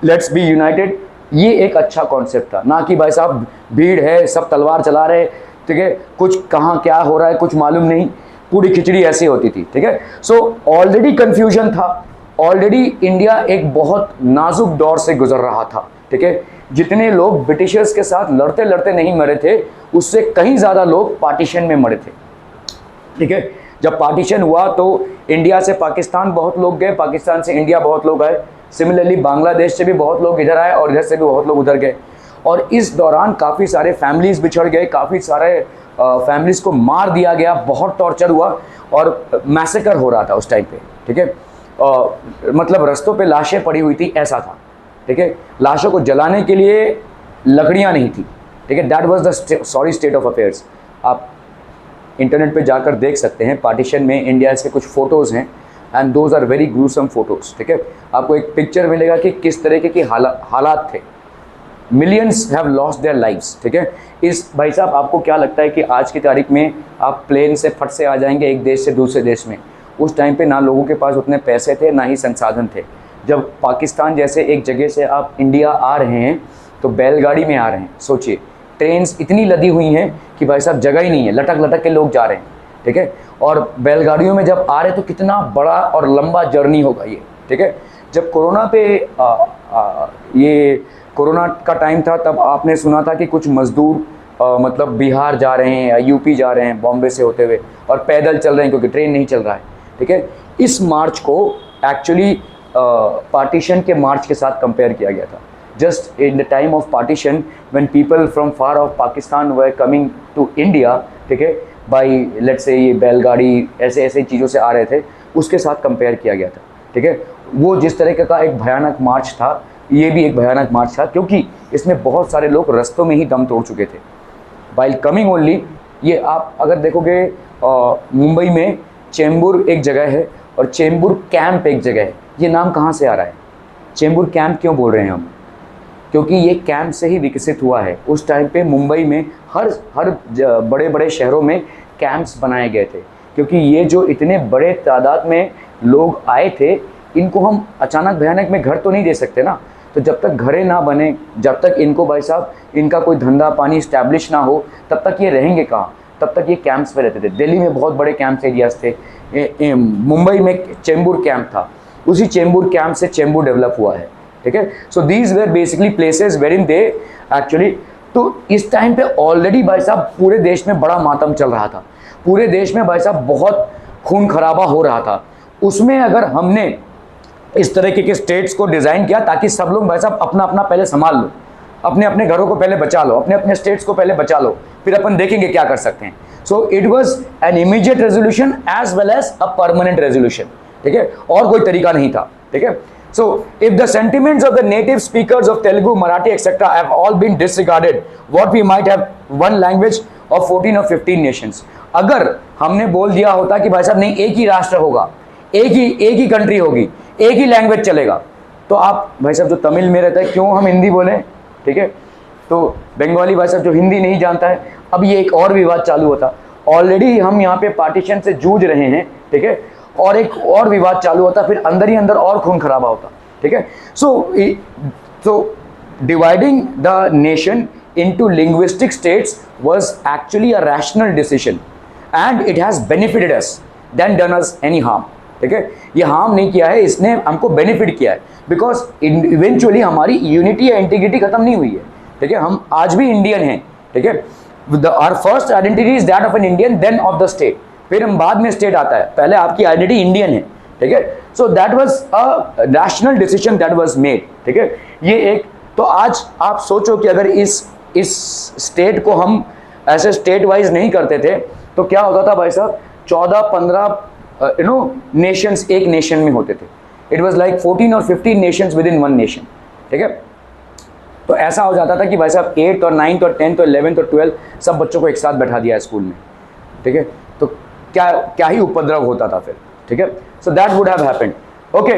let's be united. ये एक अच्छा कॉन्सेप्ट था, ना कि भाई साहब भीड़ है, सब तलवार चला रहे, ठीक है, कुछ कहाँ क्या हो रहा है कुछ मालूम नहीं, पूरी खिचड़ी ऐसी होती थी, ठीक है। सो ऑलरेडी कन्फ्यूजन था, ऑलरेडी इंडिया एक बहुत नाजुक दौर से गुजर रहा था, ठीक है। जितने लोग ब्रिटिशर्स के साथ लड़ते लड़ते नहीं मरे थे, उससे कहीं ज़्यादा लोग पार्टीशन में मरे थे, ठीक है। जब पार्टीशन हुआ तो इंडिया से पाकिस्तान बहुत लोग गए, पाकिस्तान से इंडिया बहुत लोग आए, सिमिलरली बांग्लादेश से भी बहुत लोग इधर आए और इधर से भी बहुत लोग उधर गए। और इस दौरान काफ़ी सारे फैमिलीज़ बिछड़ गए, काफ़ी सारे फैमिलीज़ को मार दिया गया, बहुत टॉर्चर हुआ और मैसेकर हो रहा था उस टाइम पे, ठीक है। मतलब रास्तों पे लाशें पड़ी हुई थी, ऐसा था, ठीक है। लाशों को जलाने के लिए लकड़ियाँ नहीं थी, ठीक है। That was the sorry state of affairs. आप इंटरनेट पे जाकर देख सकते हैं, पार्टीशन में इंडिया के कुछ फ़ोटोज़ हैं and those are very gruesome photos, ठीक है। आपको एक पिक्चर मिलेगा कि किस तरीके की हालात थे। Millions have lost their lives, ठीक है। इस भाई साहब आपको क्या लगता है कि आज की तारीख में आप प्लेन से फट से आ जाएंगे एक देश से दूसरे देश में? उस टाइम पे ना लोगों के पास उतने पैसे थे, ना ही संसाधन थे। जब पाकिस्तान जैसे एक जगह से आप इंडिया आ रहे हैं तो बैलगाड़ी में आ रहे हैं, सोचिए। ट्रेन्स इतनी लदी हुई हैं कि भाई साहब जगह ही नहीं है, लटक लटक के लोग जा रहे हैं, ठीक है। और बैलगाड़ियों में जब आ रहे तो कितना बड़ा और लंबा जर्नी होगा ये, ठीक है। जब कोरोना पे ये कोरोना का टाइम था, तब आपने सुना था कि कुछ मज़दूर मतलब बिहार जा रहे हैं या यूपी जा रहे हैं बॉम्बे से होते हुए, और पैदल चल रहे हैं क्योंकि ट्रेन नहीं चल रहा है, ठीक है। इस मार्च को एक्चुअली पार्टीशन के मार्च के साथ कंपेयर किया गया था। Just in the time of partition when people from far off Pakistan were coming to India, ठीक है, बाई लेट्स से ये बैलगाड़ी ऐसे ऐसे चीज़ों से आ रहे थे, उसके साथ कंपेयर किया गया था, ठीक है। वो जिस तरीके का एक भयानक मार्च था, ये भी एक भयानक मार्च था, क्योंकि इसमें बहुत सारे लोग रास्तों में ही दम तोड़ चुके थे वाइल कमिंग ओनली। ये आप अगर देखोगे मुंबई में चेंबूर एक जगह है और चेंबूर कैंप एक जगह है। ये नाम कहाँ से आ रहा है? चेंबूर कैंप क्यों बोल रहे हैं हम? क्योंकि ये कैंप से ही विकसित हुआ है। उस टाइम पे मुंबई में हर बड़े बड़े शहरों में कैंप्स बनाए गए थे, क्योंकि ये जो इतने बड़े तादाद में लोग आए थे, इनको हम अचानक भयानक में घर तो नहीं दे सकते ना। तो जब तक घरें ना बने, जब तक इनको भाई साहब इनका कोई धंधा पानी इस्टेब्लिश ना हो, तब तक ये रहेंगे कहाँ? तब तक ये कैंप्स में रहते थे। दिल्ली में बहुत बड़े कैंप्स एरियाज थे, मुंबई में चेंबूर कैंप था, उसी चेंबूर कैंप से चेंबूर डेवलप हुआ है, ठीक है। So these were basically places where in they actually. तो इस टाइम पे ऑलरेडी भाई साहब पूरे देश में बड़ा मातम चल रहा था, पूरे देश में भाई साहब बहुत खून खराबा हो रहा था। उसमें अगर हमने इस तरीके के स्टेट्स को डिज़ाइन किया ताकि सब लोग भाई साहब अपना अपना पहले संभाल लो, अपने अपने घरों को पहले बचा लो, अपने अपने स्टेट्स को पहले बचा लो, फिर अपन देखेंगे क्या कर सकते हैं। So it was an immediate resolution as well as a permanent resolution, ठीक है, और कोई तरीका नहीं था, ठीक है। So, if the sentiments of the native speakers of Telugu, Marathi, etc. have all been disregarded, what we might have one language of 14 or 15 nations. अगर हमने बोल दिया होता कि भाई साहब नहीं, एक ही राष्ट्र होगा, एक ही कंट्री होगी, एक ही लैंग्वेज चलेगा, तो आप भाई साहब जो तमिल में रहता है क्यों हम हिंदी बोलें, ठीक है। तो बंगाली भाई साहब जो हिंदी नहीं जानता है, अब ये एक और विवाद चालू होता। ऑलरेडी हम यहाँ पे पार्टीशन से जूझ रहे हैं, ठीक है, और एक और विवाद चालू होता, फिर अंदर ही अंदर और खून खराबा होता, ठीक है। So dividing the nation into linguistic states was actually a rational decision and it has benefited us than done us any harm, ठीक है। ये हार्म नहीं किया है, इसने हमको बेनिफिट किया है, बिकॉज इवेंचुअली हमारी यूनिटी या इंटीग्रिटी खत्म नहीं हुई है, ठीक है। हम आज भी इंडियन हैं, ठीक है। Our first identity is that of an Indian, then of the state, फिर हम बाद में स्टेट आता है, पहले आपकी आइडेंटिटी इंडियन है, ठीक है। So that was a rational decision that was made, ठीक है। ये एक तो आज आप सोचो कि अगर इस स्टेट को हम ऐसे स्टेट वाइज नहीं करते थे तो क्या होता था भाई साहब, 14-15 नेशंस एक नेशन में होते थे। इट वाज लाइक 14 और 15 Nations with in one nation, ठीक है। तो ऐसा हो जाता था कि भाई साहब 8th और 9th और 10th और 11th और 12th सब बच्चों को एक साथ बैठा दिया है स्कूल में, ठीक है। तो क्या ही उपद्रव होता था फिर, ठीक है। So that would have happened, okay.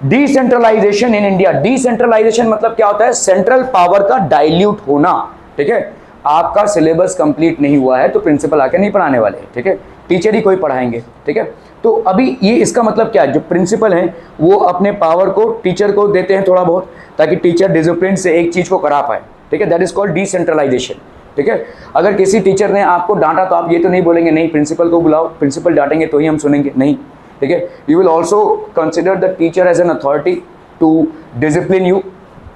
Decentralisation in India, decentralisation मतलब क्या होता है, सेंट्रल पावर का डाइल्यूट होना, ठीक है। आपका सिलेबस कंप्लीट नहीं हुआ है तो प्रिंसिपल आके नहीं पढ़ाने वाले, ठीक है, टीचर ही कोई पढ़ाएंगे, ठीक है। तो अभी ये इसका मतलब क्या है, जो प्रिंसिपल हैं वो अपने पावर को टीचर को देते हैं थोड़ा बहुत, ताकि टीचर डिसिप्लिन से एक चीज को करा पाए, ठीक है, दैट इज कॉल्ड डिसेंट्रलाइजेशन, ठीक है। अगर किसी टीचर ने आपको डांटा तो आप ये तो नहीं बोलेंगे नहीं प्रिंसिपल को बुलाओ, प्रिंसिपल डांटेंगे तो ही हम सुनेंगे, नहीं, ठीक है। You will also consider the teacher as an authority to discipline you,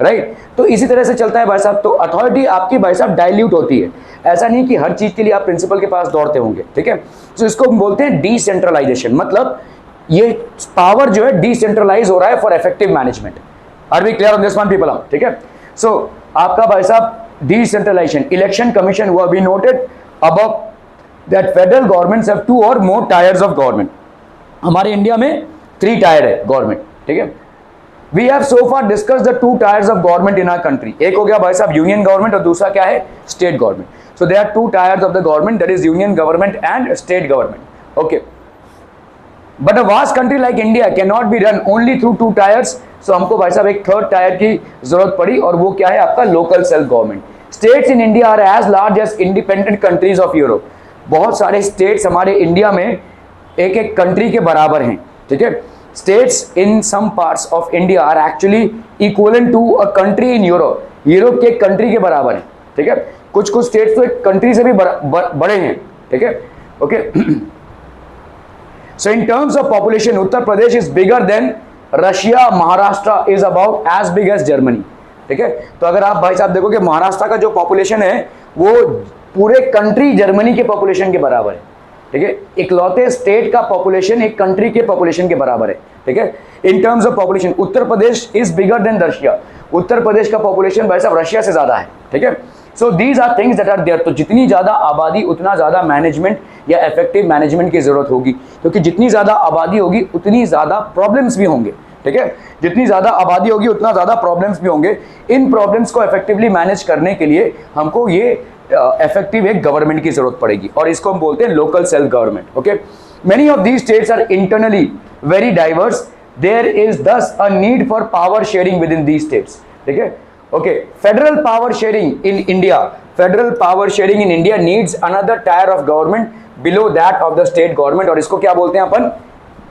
right. तो इसी तरह से चलता है भाई साहब। तो अथॉरिटी आपकी भाई साहब डाइल्यूट होती है, ऐसा नहीं कि हर चीज के लिए आप प्रिंसिपल के पास दौड़ते होंगे, ठीक है। तो इसको हम बोलते हैं डिसेंट्रलाइजेशन, मतलब ये पावर जो है डिसेंट्रलाइज हो रहा है for effective management. Are we clear on this one people, ठीक है। सो आपका भाई साहब डिसेंट्रलाइजेशन, इलेक्शन कमीशन हुआ, we noted above that federal governments have 2 or more tiers of government. हमारे इंडिया में 3 टायर है गवर्नमेंट, ठीक है। We have so far discuss the 2 tiers of government in our country. एक हो गया भाई साहब यूनियन गवर्नमेंट और दूसरा क्या है, state government. So there are 2 tiers of the government, that is union government and state government, okay. But a vast country like India can not be run only through 2 tiers. सो हमको भाई साहब एक 3rd tyre की जरूरत पड़ी, और वो क्या है आपका local self government. States in India are as large as independent countries of Europe. बहुत सारे स्टेट्स हमारे इंडिया में एक एक कंट्री के बराबर हैं, ठीक है। States in some parts of India are actually equivalent to a country in Europe. Europe के एक कंट्री के बराबर है, ठीक है। कुछ कुछ स्टेट्स तो एक कंट्री से भी बड़े हैं, ठीक है, okay. So in terms of population Uttar Pradesh is bigger than Russia, Maharashtra is about as big as Germany, ठीक है। तो अगर आप भाई साहब देखोगे महाराष्ट्र का जो पॉपुलेशन है वो पूरे कंट्री जर्मनी के पॉपुलेशन के बराबर है, ठीक है। इकलौते स्टेट का पॉपुलेशन एक कंट्री के पॉपुलेशन के बराबर है, ठीक है। In terms of population Uttar Pradesh is bigger than Russia. Uttar Pradesh का पॉपुलेशन भाई साहब रशिया से ज्यादा है, ठीक है। So these are things that are there. तो जितनी ज्यादा आबादी उतना ज्यादा मैनेजमेंट या इफेक्टिव मैनेजमेंट की जरूरत होगी, क्योंकि जितनी ज्यादा आबादी होगी उतनी ज्यादा प्रॉब्लम्स भी होंगे, ठीक है। जितनी ज्यादा आबादी होगी उतना ज्यादा प्रॉब्लम्स भी होंगे। इन प्रॉब्लम्स को इफेक्टिवली मैनेज करने के लिए हमको ये इफेक्टिव एक गवर्नमेंट की जरूरत पड़ेगी, और इसको हम बोलते हैं local self government, okay. Many of these states are internally very diverse, there is thus a need for power sharing within these states, ठीक है, okay. Federal power sharing in India, federal power sharing in India needs another tier of government below that of the state government, और इसको क्या बोलते हैं अपन,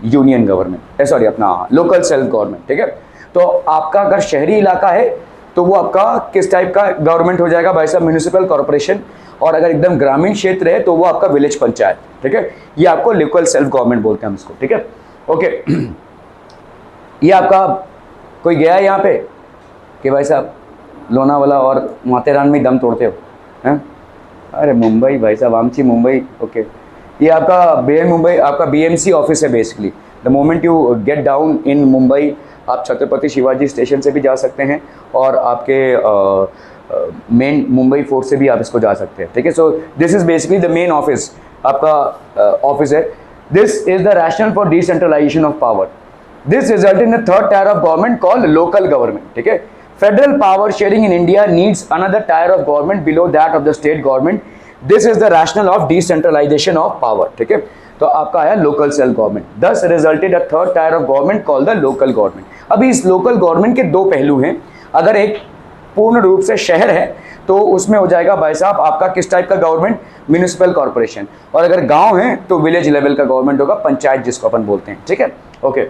union government, sorry अपना local self government, ठीक है। तो आपका अगर शहरी इलाका है तो वो आपका किस टाइप का गवर्नमेंट हो जाएगा भाई साहब, म्यूनिसिपल कॉर्पोरेशन, और अगर एकदम ग्रामीण क्षेत्र है तो वो आपका विलेज पंचायत, ठीक है। ये आपको लोकल सेल्फ गवर्नमेंट बोलते हैं हम इसको, ठीक है, ओके। ये आपका कोई गया है यहाँ पे कि भाई साहब लोनावाला और माथेरान में दम तोड़ते हो, हैं? अरे मुंबई भाई साहब, आमची मुंबई, ओके। ये आपका मुंबई आपका BMC ऑफिस है basically. The moment you get down in Mumbai, आप छत्रपति शिवाजी स्टेशन से भी जा सकते हैं, और आपके मेन मुंबई फोर्ट से भी आप इसको जा सकते हैं, ठीक है। So this is basically the main office, आपका ऑफिस है। This is the rational for decentralisation of power. This result in the 3rd tier of government called local government, ठीक है। Federal power sharing in India needs another tier of government below that of the state government. This is the rational of decentralisation of power, ठीक है। तो आपका आया local self government, thus resulted a 3rd tier of government called the local government. अभी इस local government के 2 पहलू हैं। अगर एक पूर्ण रूप से शहर है तो उसमें हो जाएगा भाई साहब आपका किस टाइप का गवर्नमेंट, म्यूनिसिपल कॉर्पोरेशन, और अगर गांव है तो विलेज लेवल का गवर्नमेंट होगा, पंचायत जिसको अपन बोलते हैं, ठीक है, okay.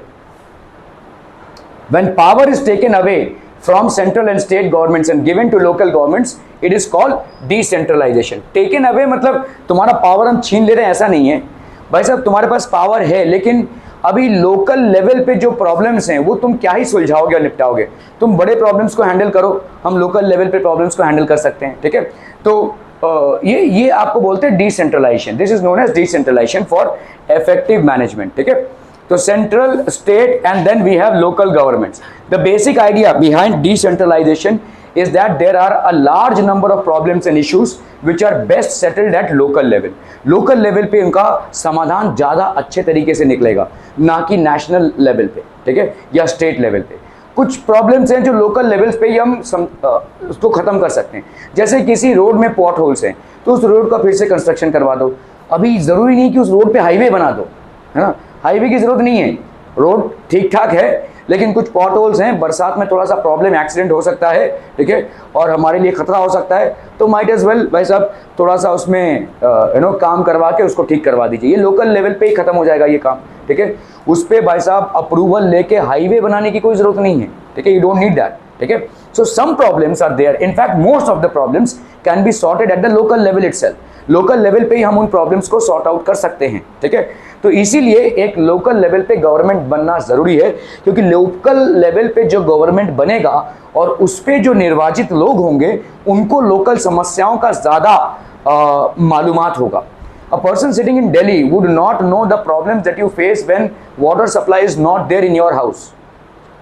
When power is taken away from central and state governments and given to local governments, it is called decentralization. taken away मतलब तुम्हारा पावर हम छीन ले रहे हैं, ऐसा नहीं है भाई साहब, तुम्हारे पास पावर है, लेकिन अभी लोकल लेवल पे जो प्रॉब्लम्स हैं वो तुम क्या ही सुलझाओगे और निपटाओगे। तुम बड़े प्रॉब्लम्स को हैंडल करो, हम लोकल लेवल पे प्रॉब्लम्स को हैंडल कर सकते हैं, ठीक है। तो ये आपको बोलते हैं decentralisation. This is known as decentralisation for effective management, ठीक है। तो central, state and then we have local governments. The basic idea behind decentralisation is that there are a large number of problems and issues which are best settled at local level. local level पे उनका समाधान ज़्यादा अच्छे तरीके से निकलेगा, ना कि नेशनल लेवल पे, ठीक है, या स्टेट लेवल पे। कुछ प्रॉब्लम्स हैं जो लोकल लेवल्स पे ही हम उसको ख़त्म कर सकते हैं। जैसे किसी रोड में पॉट होल्स हैं तो उस रोड का फिर से कंस्ट्रक्शन करवा दो। अभी ज़रूरी नहीं कि उस रोड पे हाईवे बना दो, है ना, हाईवे की ज़रूरत नहीं है, रोड ठीक ठाक है लेकिन कुछ पॉट होल्स हैं, बरसात में थोड़ा सा प्रॉब्लम, एक्सीडेंट हो सकता है, ठीक है, और हमारे लिए खतरा हो सकता है, तो माइट एज वेल भाई साहब थोड़ा सा उसमें काम करवा के उसको ठीक करवा दीजिए। ये लोकल लेवल पे ही खत्म हो जाएगा ये काम, ठीक है। उस पर भाई साहब अप्रूवल लेके हाईवे बनाने की कोई जरूरत नहीं है, ठीक है, यू डोंट नीड दैट, ठीक है। So some problems are there, in fact most of the problems can be sorted at the local level itself. Local level पे ही हम उन प्रॉब्लम्स को सॉर्ट आउट कर सकते हैं, ठीक है। तो इसीलिए एक लोकल लेवल पे गवर्नमेंट बनना जरूरी है, क्योंकि लोकल लेवल पे जो गवर्नमेंट बनेगा और उस पे जो निर्वाचित लोग होंगे उनको लोकल समस्याओं का ज्यादा मालूमात होगा। A person sitting in Delhi would not know the problems that you face when water supply is not there in your house.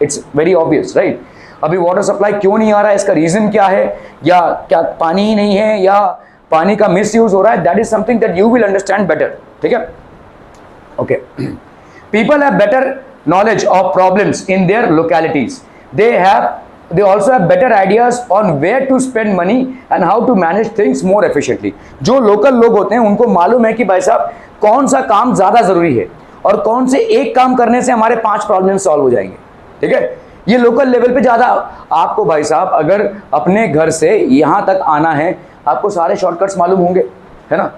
It's very obvious, right? अभी वाटर सप्लाई क्यों नहीं आ रहा है, इसका रीजन क्या है, या क्या पानी ही नहीं है, या पानी का मिस यूज हो रहा है, that is something that you will understand better, ठीक है। Okay, people have better knowledge of problems in their localities, they also have better ideas on where to spend money and how to manage things more efficiently. जो local लोग होते हैं उनको मालूम है कि भाई साहब कौन सा काम ज्यादा जरूरी है और कौन से एक काम करने से हमारे 5 प्रॉब्लम सॉल्व हो जाएंगे, ठीक है। ये लोकल लेवल पे ज्यादा, आपको भाई साहब अगर अपने घर से यहां तक आना है, आपको सारे शॉर्टकट्स मालूम होंगे, है ना।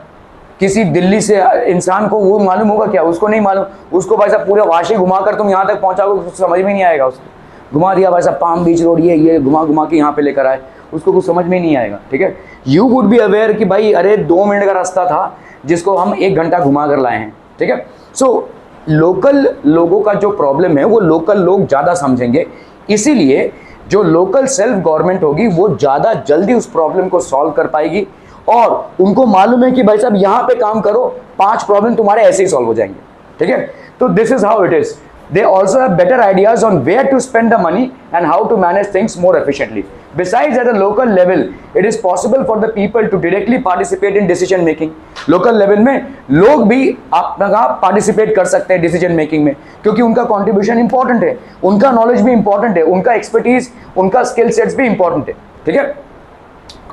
किसी दिल्ली से इंसान को वो मालूम होगा क्या, उसको नहीं मालूम। उसको भाई साहब पूरा वाशी घुमाकर तुम यहां तक पहुंचाओगे, उसको समझ में नहीं आएगा। उसको घुमा दिया भाई साहब पाम बीच रोड, ये घुमा घुमा के यहाँ पे लेकर आए, उसको कुछ समझ में नहीं आएगा, ठीक है। यू वुड बी अवेयर कि भाई अरे 2 मिनट का रास्ता था जिसको हम 1 घंटा घुमा कर लाए हैं, ठीक है। सो लोकल लोगों का जो प्रॉब्लम है वो लोकल लोग ज़्यादा समझेंगे, इसीलिए जो लोकल सेल्फ गवर्नमेंट होगी वो ज़्यादा जल्दी उस प्रॉब्लम को सॉल्व कर पाएगी, और उनको मालूम है कि भाई साहब यहाँ पे काम करो, 5 प्रॉब्लम तुम्हारे ऐसे ही सॉल्व हो जाएंगे, ठीक है। तो this is how it is. They also have better ideas on where to spend the money and how to manage things more efficiently. Besides, at a local level, it is possible for the people to directly participate in decision making. Local level में लोग भी अपना participate कर सकते हैं decision making में, क्योंकि उनका contribution important है, उनका knowledge भी important है, उनका expertise, उनका skill sets भी important है, ठीक है।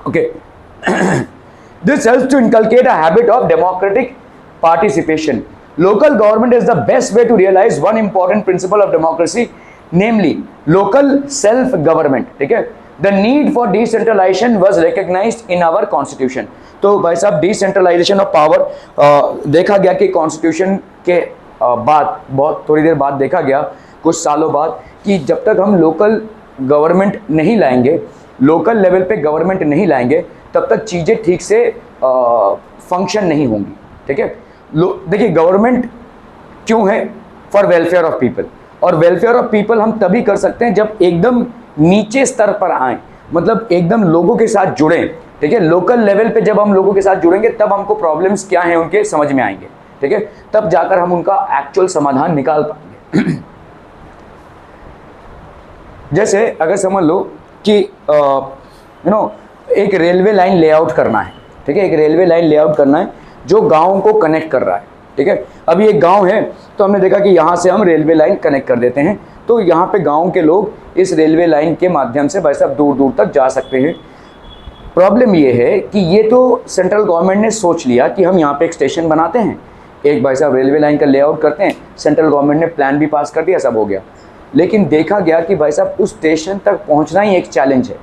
Okay. This helps to inculcate a habit of democratic participation. Local government is the best way to realize one important principle of democracy, namely local self-government, ठीक है। The need for decentralization was recognized in our constitution. तो भाई साहब decentralization of power देखा गया कि constitution के बाद बहुत थोड़ी देर बाद देखा गया, कुछ सालों बाद, कि जब तक हम लोकल गवर्नमेंट नहीं लाएंगे, लोकल लेवल पे गवर्नमेंट नहीं लाएंगे, तब तक चीज़ें ठीक से फंक्शन नहीं होंगी, ठीक है। देखिए गवर्नमेंट क्यों है, फॉर वेलफेयर ऑफ पीपल, और वेलफेयर ऑफ पीपल हम तभी कर सकते हैं जब एकदम नीचे स्तर पर आए, मतलब एकदम लोगों के साथ जुड़ें, ठीक है। लोकल लेवल पे जब हम लोगों के साथ जुड़ेंगे तब हमको प्रॉब्लम्स क्या हैं उनके समझ में आएंगे, ठीक है, तब जाकर हम उनका एक्चुअल समाधान निकाल पाएंगे। जैसे अगर समझ लो कि एक रेलवे लाइन लेआउट करना है, ठीक है, एक रेलवे लाइन लेआउट करना है जो गाँव को कनेक्ट कर रहा है, ठीक है। अभी एक गांव है तो हमने देखा कि यहाँ से हम रेलवे लाइन कनेक्ट कर देते हैं, तो यहाँ पे गांव के लोग इस रेलवे लाइन के माध्यम से भाई साहब दूर दूर तक जा सकते हैं। प्रॉब्लम ये है कि ये तो सेंट्रल गवर्नमेंट ने सोच लिया कि हम यहाँ पे एक स्टेशन बनाते हैं, एक भाई साहब रेलवे लाइन का लेआउट करते हैं, सेंट्रल गवर्नमेंट ने प्लान भी पास कर दिया, सब हो गया। लेकिन देखा गया कि भाई साहब उस स्टेशन तक पहुँचना ही एक चैलेंज है,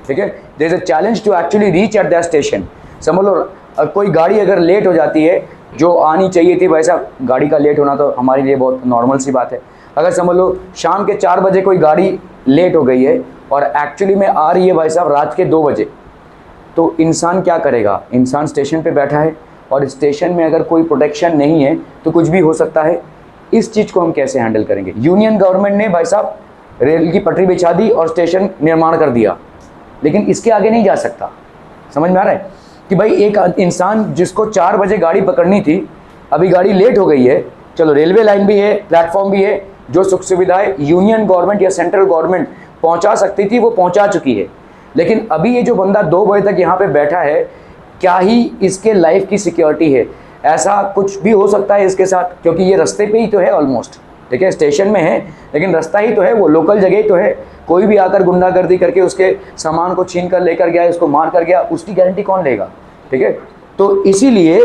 ठीक है। There is a challenge to actually reach at that station. समझ लो कोई गाड़ी अगर लेट हो जाती है, जो आनी चाहिए थी, भाई साहब गाड़ी का लेट होना तो हमारे लिए बहुत नॉर्मल सी बात है। अगर समझ लो शाम के 4 बजे कोई गाड़ी लेट हो गई है और एक्चुअली में आ रही है भाई साहब रात के 2 बजे, तो इंसान क्या करेगा, इंसान स्टेशन पे बैठा है और स्टेशन में अगर कोई प्रोटेक्शन नहीं है तो कुछ भी हो सकता है। इस चीज़ को हम कैसे हैंडल करेंगे। यूनियन गवर्नमेंट ने भाई साहब रेल की पटरी बिछा दी और स्टेशन निर्माण कर दिया, लेकिन इसके आगे नहीं जा सकता। समझ में आ रहा है कि भाई एक इंसान जिसको 4 बजे गाड़ी पकड़नी थी, अभी गाड़ी लेट हो गई है, चलो रेलवे लाइन भी है, प्लेटफॉर्म भी है, जो सुख सुविधाएं यूनियन गवर्नमेंट या सेंट्रल गवर्नमेंट पहुंचा सकती थी वो पहुंचा चुकी है, लेकिन अभी ये जो बंदा 2 बजे तक यहाँ पे बैठा है, क्या ही इसके लाइफ की सिक्योरिटी है। ऐसा कुछ भी हो सकता है इसके साथ, क्योंकि ये रास्ते पे ही तो है ऑलमोस्ट, ठीक है, स्टेशन में है लेकिन रास्ता ही तो है, वो लोकल जगह ही तो है। कोई भी आकर गुंडागर्दी करके उसके सामान को छीन कर लेकर गया, उसको मार कर गया, उसकी गारंटी कौन लेगा, ठीक है। तो इसीलिए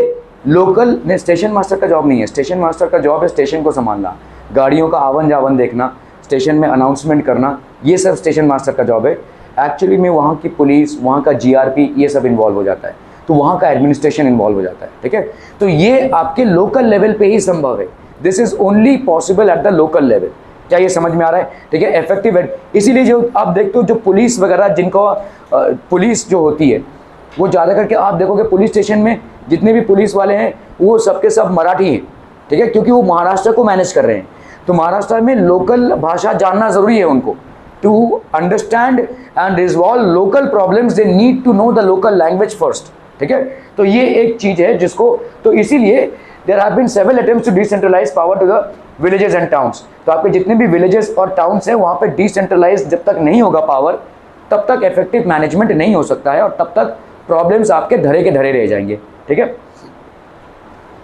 लोकल ने, स्टेशन मास्टर का जॉब नहीं है, स्टेशन मास्टर का जॉब है स्टेशन को संभालना, गाड़ियों का आवन जावन देखना, स्टेशन में अनाउंसमेंट करना, ये सब स्टेशन मास्टर का जॉब है। एक्चुअली में वहाँ की पुलिस, वहाँ का जीआरपी, ये सब इन्वॉल्व हो जाता है, तो वहाँ का एडमिनिस्ट्रेशन इन्वॉल्व हो जाता है, ठीक है। तो ये आपके लोकल लेवल पे ही संभव है, this is only possible at the local level. क्या ये समझ में आ रहा है, ठीक है। इफेक्टिव है, इसीलिए जो आप देखते हो जो पुलिस वगैरह, जिनको पुलिस जो होती है वो ज़्यादा करके आप देखोगे पुलिस स्टेशन में जितने भी पुलिस वाले हैं वो सबके सब मराठी हैं, ठीक है, क्योंकि वो महाराष्ट्र को मैनेज कर रहे हैं। तो महाराष्ट्र में लोकल भाषा जानना ज़रूरी है उनको, to understand and resolve local problems they need to know the local language first, ठीक है। तो ये एक चीज़ है जिसको, तो इसीलिए there have been several attempts to decentralise power to the villages and towns. तो आपके जितने भी विलेजेस और टाउन्स हैं वहाँ पे डिसेंट्रलाइज जब तक नहीं होगा पावर, तब तक इफेक्टिव मैनेजमेंट नहीं हो सकता है और तब तक प्रॉब्लम्स आपके धरे के धरे रह जाएंगे, ठीक है।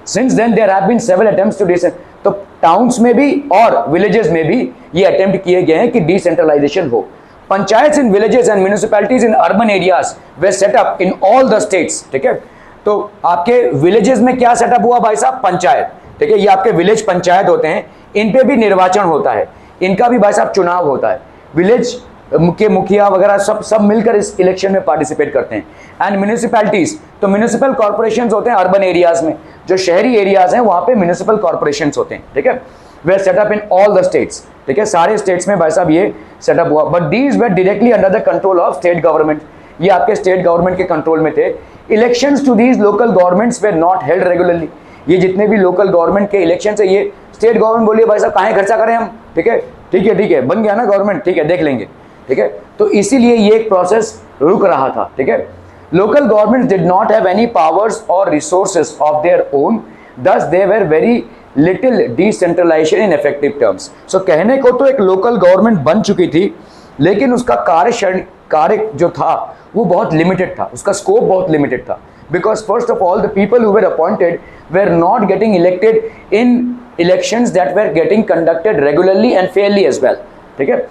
Since then there have been several attempts to तो टाउन्स में भी और विलेजेस में भी ये अटेम्प्ट किए गए हैं कि डिसेंट्रलाइजेशन हो। Panchayat in villages and municipalities in urban areas way setup in all the states, ठीक है। तो आपके विलेजेस में क्या सेटअप हुआ भाई साहब, पंचायत, ठीक है। ये आपके विलेज पंचायत होते हैं, इन पे भी निर्वाचन होता है, इनका भी भाई साहब चुनाव होता है। विलेज के मुखिया वगैरह सब मिलकर इस इलेक्शन में पार्टिसिपेट करते हैं। एंड म्यूनिसिपैलिटीज, तो म्यूनिसिपल कॉर्पोरेशंस होते हैं अर्बन एरियाज में, जो शहरी एरियाज हैं वहाँ पे म्यूनिसिपल कॉर्पोरेशंस होते हैं, ठीक है। वे setup in all the states, ठीक है, सारे स्टेट्स में भाई साहब ये सेटअप हुआ। But these were directly under the control of state government, ये आपके स्टेट गवर्नमेंट के कंट्रोल में थे। Elections to these local governments were not held regularly, ये जितने भी लोकल गवर्नमेंट के इलेक्शन है ये स्टेट गवर्नमेंट बोलिए भाई साहब कहाँ खर्चा करें हम, ठीक है, ठीक है, ठीक है, बन गया ना गवर्नमेंट, ठीक है, देख लेंगे, ठीक है। तो इसीलिए ये एक प्रोसेस रुक रहा था, ठीक है। Local government did not have any powers और resources of their own, thus they were very little decentralisation in effective terms. So कहने को तो एक लोकल गवर्नमेंट बन चुकी थी, लेकिन उसका कार्य जो था वो बहुत लिमिटेड था, उसका स्कोप बहुत लिमिटेड था। Because first of all the people who were appointed were not getting elected in elections that were getting conducted regularly and fairly as well, ठीक है।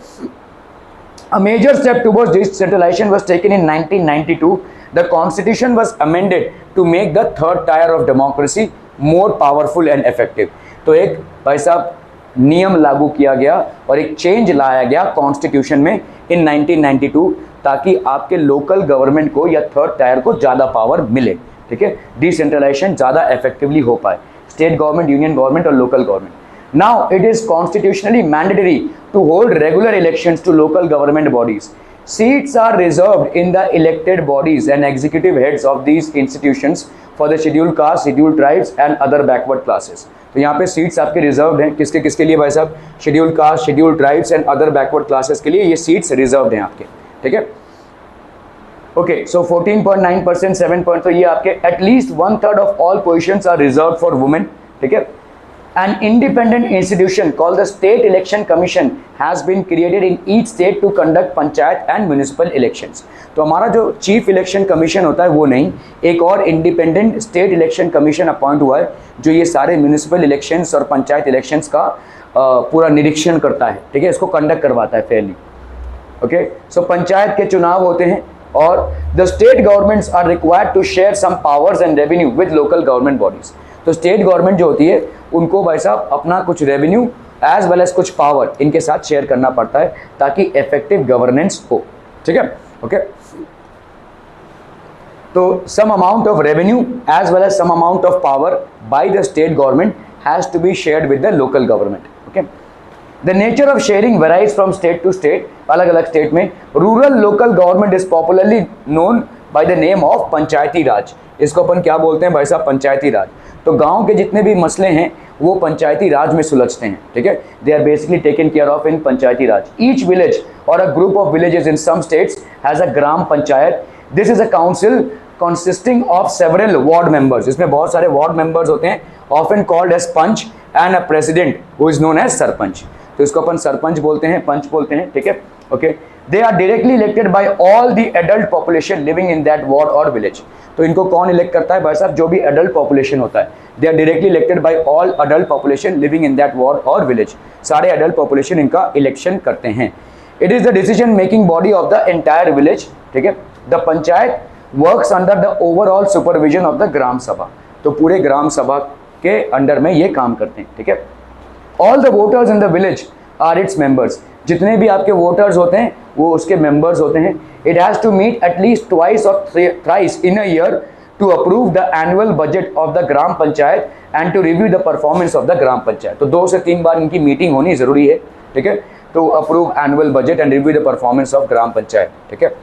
A major step towards decentralization was taken in 1992. The constitution was amended to make the third tier of democracy more powerful and effective. तो एक भाई साहब नियम लागू किया गया और एक चेंज लाया गया कॉन्स्टिट्यूशन में इन 1992, ताकि आपके लोकल गवर्नमेंट को या थर्ड टायर को ज़्यादा पावर मिले, ठीक है, डिसेंट्रलाइजेशन ज़्यादा इफेक्टिवली हो पाए, स्टेट गवर्नमेंट, यूनियन गवर्नमेंट और local government. Now it is constitutionally mandatory to hold regular elections to local government bodies. Seats are reserved in the elected bodies and executive heads of these institutions for the scheduled caste, scheduled tribes and other backward classes. तो यहाँ पे seats आपके reserved हैं, किसके किसके लिए भाई साहब, scheduled caste, scheduled tribes and other backward classes के लिए ये सीट्स रिजर्व्ड हैं आपके, ठीक है। ओके, सो 14.9%, 7 तो ये आपके at least 1/3 of all positions are reserved for women, ठीक है। An independent institution called the State Election Commission has been created in each state to conduct panchayat and municipal elections. तो हमारा जो चीफ इलेक्शन कमीशन होता है वो नहीं, एक और independent state election commission appoint हुआ है जो ये सारे म्यूनिसिपल इलेक्शंस और पंचायत इलेक्शंस का पूरा निरीक्षण करता है, ठीक है, इसको कंडक्ट करवाता है फेयरली। ओके, सो पंचायत के चुनाव होते हैं और the state governments are required to share some powers and revenue with local government bodies. तो स्टेट गवर्नमेंट जो होती है उनको भाई साहब अपना कुछ रेवेन्यू एज वेल एज कुछ पावर इनके साथ शेयर करना पड़ता है ताकि इफेक्टिव गवर्नेंस हो, ठीक है। ओके, तो some amount of revenue as well as some amount of power by the state government has to be shared with the local government. Okay, the nature of sharing varies from state to state, अलग अलग state में। Rural local government is popularly known by the name of Panchayati Raj. इसको अपन क्या बोलते हैं भाई साहब, पंचायती राज। तो गांव के जितने भी मसले हैं वो पंचायती राज में सुलझते हैं, ठीक है, they are basically taken care of in Panchayati Raj. Each village और a group of villages in some states has a gram panchayat. This is a council consisting of several ward members, इसमें बहुत सारे वार्ड मेंबर्स होते हैं, often called as punch and a president who is known as sarpanch. तो इसको अपन सरपंच बोलते हैं, पंच बोलते हैं, ठीक है। Okay, they are directly elected by all the adult population living in that ward और विलेज। तो इनको कौन इलेक्ट करता है भाई साहब, जो भी एडल्ट पॉपुलेशन होता है, they are directly elected by all adult population living in that ward और विलेज। सारे एडल्ट पॉपुलेशन इनका इलेक्शन करते हैं। It is the decision making body of the entire village, ठीक है। The panchayat works under the overall supervision of the gram sabha. तो पूरे ग्राम सभा के अंडर में ये काम करते हैं, ठीक है। All the voters in the village are its members, जितने भी आपके वोटर्स होते हैं वो उसके मेंबर्स होते हैं। It has to meet at least twice और thrice in a year to approve the annual budget of the gram panchayat and to review the performance of the gram panchayat. तो 2 से 3 बार इनकी मीटिंग होनी जरूरी है, ठीक है, to approve annual budget and review the performance of gram panchayat, ठीक है।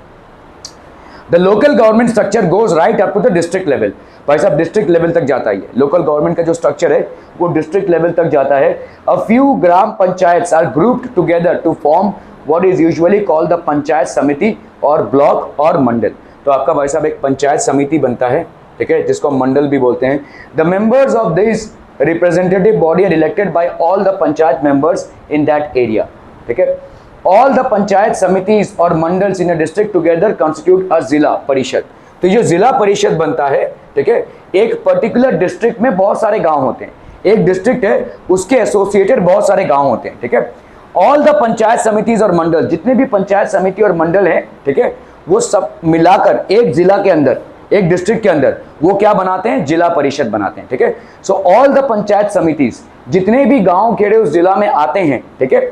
The local government structure goes right up to the district level. भाई साहब डिस्ट्रिक्ट लेवल तक जाता है, लोकल गवर्नमेंट का जो स्ट्रक्चर है वो डिस्ट्रिक्ट लेवल तक जाता है। A few gram panchayat are grouped together to form what is usually called the panchayat samiti और ब्लॉक और मंडल। तो आपका भाई साहब एक पंचायत समिति बनता है, ठीक है, जिसको मंडल भी बोलते हैं। The members of this representative body are elected by all the panchayat members in that area, ठीक है। ऑल द पंचायत समितिज और mandals in a district together constitute a zila parishad. तो ये जिला परिषद बनता है, ठीक है। एक पर्टिकुलर डिस्ट्रिक्ट में बहुत सारे गांव होते हैं, एक डिस्ट्रिक्ट है उसके एसोसिएटेड बहुत सारे गांव होते हैं, ठीक है। ऑल द पंचायत समितिज और मंडल, जितने भी पंचायत समिति और मंडल हैं, ठीक है, वो सब मिलाकर एक जिला के अंदर, एक डिस्ट्रिक्ट के अंदर वो क्या बनाते हैं, जिला परिषद बनाते हैं, ठीक है। सो ऑल द पंचायत समितिज, जितने भी गांव खेड़े उस जिला में आते हैं, ठीक है,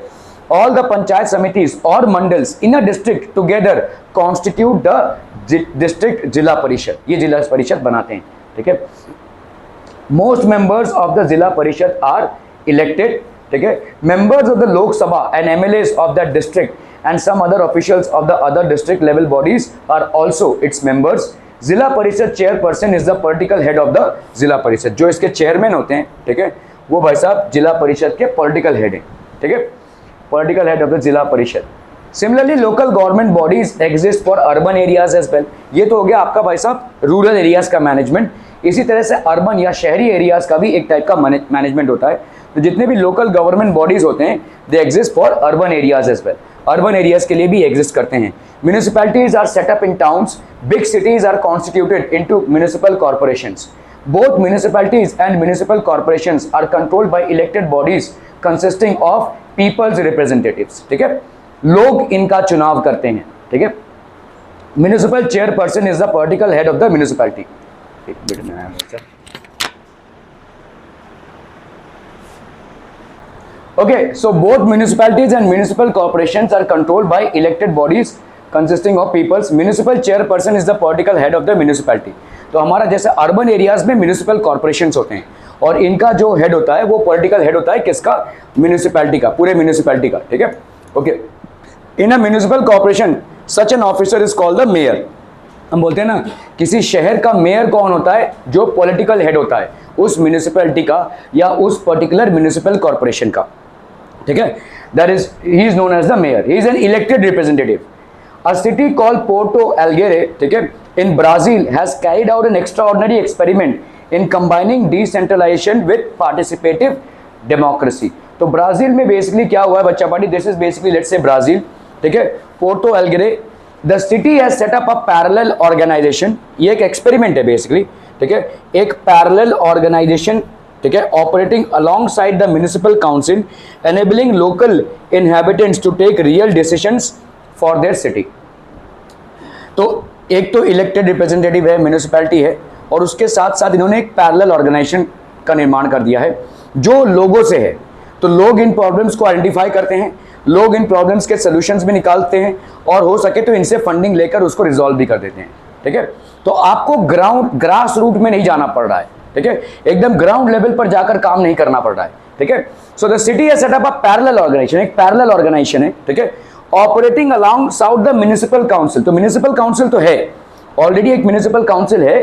ऑल द पंचायत समितिज और mandals in a district together constitute the district zila parishad, ये जिला परिषद बनाते हैं, ठीक है। Most members of the zila परिषद आर इलेक्टेड, ठीक है। Members of the Lok Sabha and MLAs of that district and some other officials of the other district level bodies are also its members. Zila parishad chairperson is the political head of the zila parishad. जो इसके chairman होते हैं, ठीक है, वो भाई साहब जिला परिषद के पॉलिटिकल हेड हैं, ठीक है, political head of the zila parishad. Similarly local government bodies exist for urban areas as well. ये तो हो गया आपका भाई साहब रूरल एरियाज का मैनेजमेंट। इसी तरह से अर्बन या शहरी एरियाज का भी एक टाइप का मैनेजमेंट होता है। तो जितने भी लोकल गवर्नमेंट बॉडीज होते हैं they exist for urban areas as well, urban areas के लिए भी एग्जिस्ट करते हैं। Municipalities are set up in towns, big cities are constituted into municipal corporations. Both municipalities and municipal corporations are controlled by elected bodies consisting of people's representatives, ठीक है, लोग इनका चुनाव करते हैं, ठीक है। Municipal chairperson is the political head of the municipality. एक मिनट में आया sir. Okay, so both municipalities and municipal corporations are controlled by elected bodies consisting of peoples. Municipal chairperson is the political head of the municipality. तो हमारा जैसे urban areas में municipal corporations होते हैं और इनका जो हेड होता है वो पॉलिटिकल हेड होता है किसका, म्यूनिसिपैलिटी का, पूरे म्यूनिसिपैलिटी का, ठीक है। Okay, in a municipal corporation such an officer is called the mayor. हम बोलते हैं ना किसी शहर का मेयर कौन होता है, जो पॉलिटिकल हेड होता है उस म्यूनिसिपैलिटी का या उस पर्टिकुलर म्यूनिसिपल कॉर्पोरेशन का, ठीक है। That is he is known as the mayor, he is an elected representative. A city called Porto Alegre, ठीक है, in Brazil has carried out an extraordinary experiment in combining decentralisation with participative democracy. तो Brazil में basically क्या हुआ है बच्चा party, this is basically let's say Brazil, ठीक है, Porto Alegre. The city has set up a parallel organisation, ये एक एक्सपेरिमेंट है बेसिकली, ठीक है, एक पैरेलल ऑर्गेनाइजेशन, ठीक है, operating alongside the municipal council enabling local inhabitants to take real decisions for their city. तो एक तो इलेक्टेड रिप्रेजेंटेटिव है, म्युनिसिपैलिटी है, और उसके साथ साथ इन्होंने एक पैरेलल ऑर्गेनाइजेशन का निर्माण कर दिया है जो लोगों से है। तो लोग इन प्रॉब्लम्स को आइडेंटिफाई करते हैं, लोग इन प्रॉब्लम्स के सोल्यूशंस भी निकालते हैं और हो सके तो इनसे फंडिंग लेकर उसको रिजॉल्व भी कर देते हैं, ठीक है। तो आपको ग्रास रूट में नहीं जाना पड़ रहा है, ठीक है, एकदम ग्राउंड लेवल पर जाकर काम नहीं करना पड़ रहा है, ठीक है। So the city has set up a parallel organization, एक पैरेलल ऑर्गेनाइजेशन है, ठीक है, operating alongside the municipal council. तो म्युनिसिपल काउंसिल तो है ऑलरेडी, एक म्युनिसिपल काउंसिल है,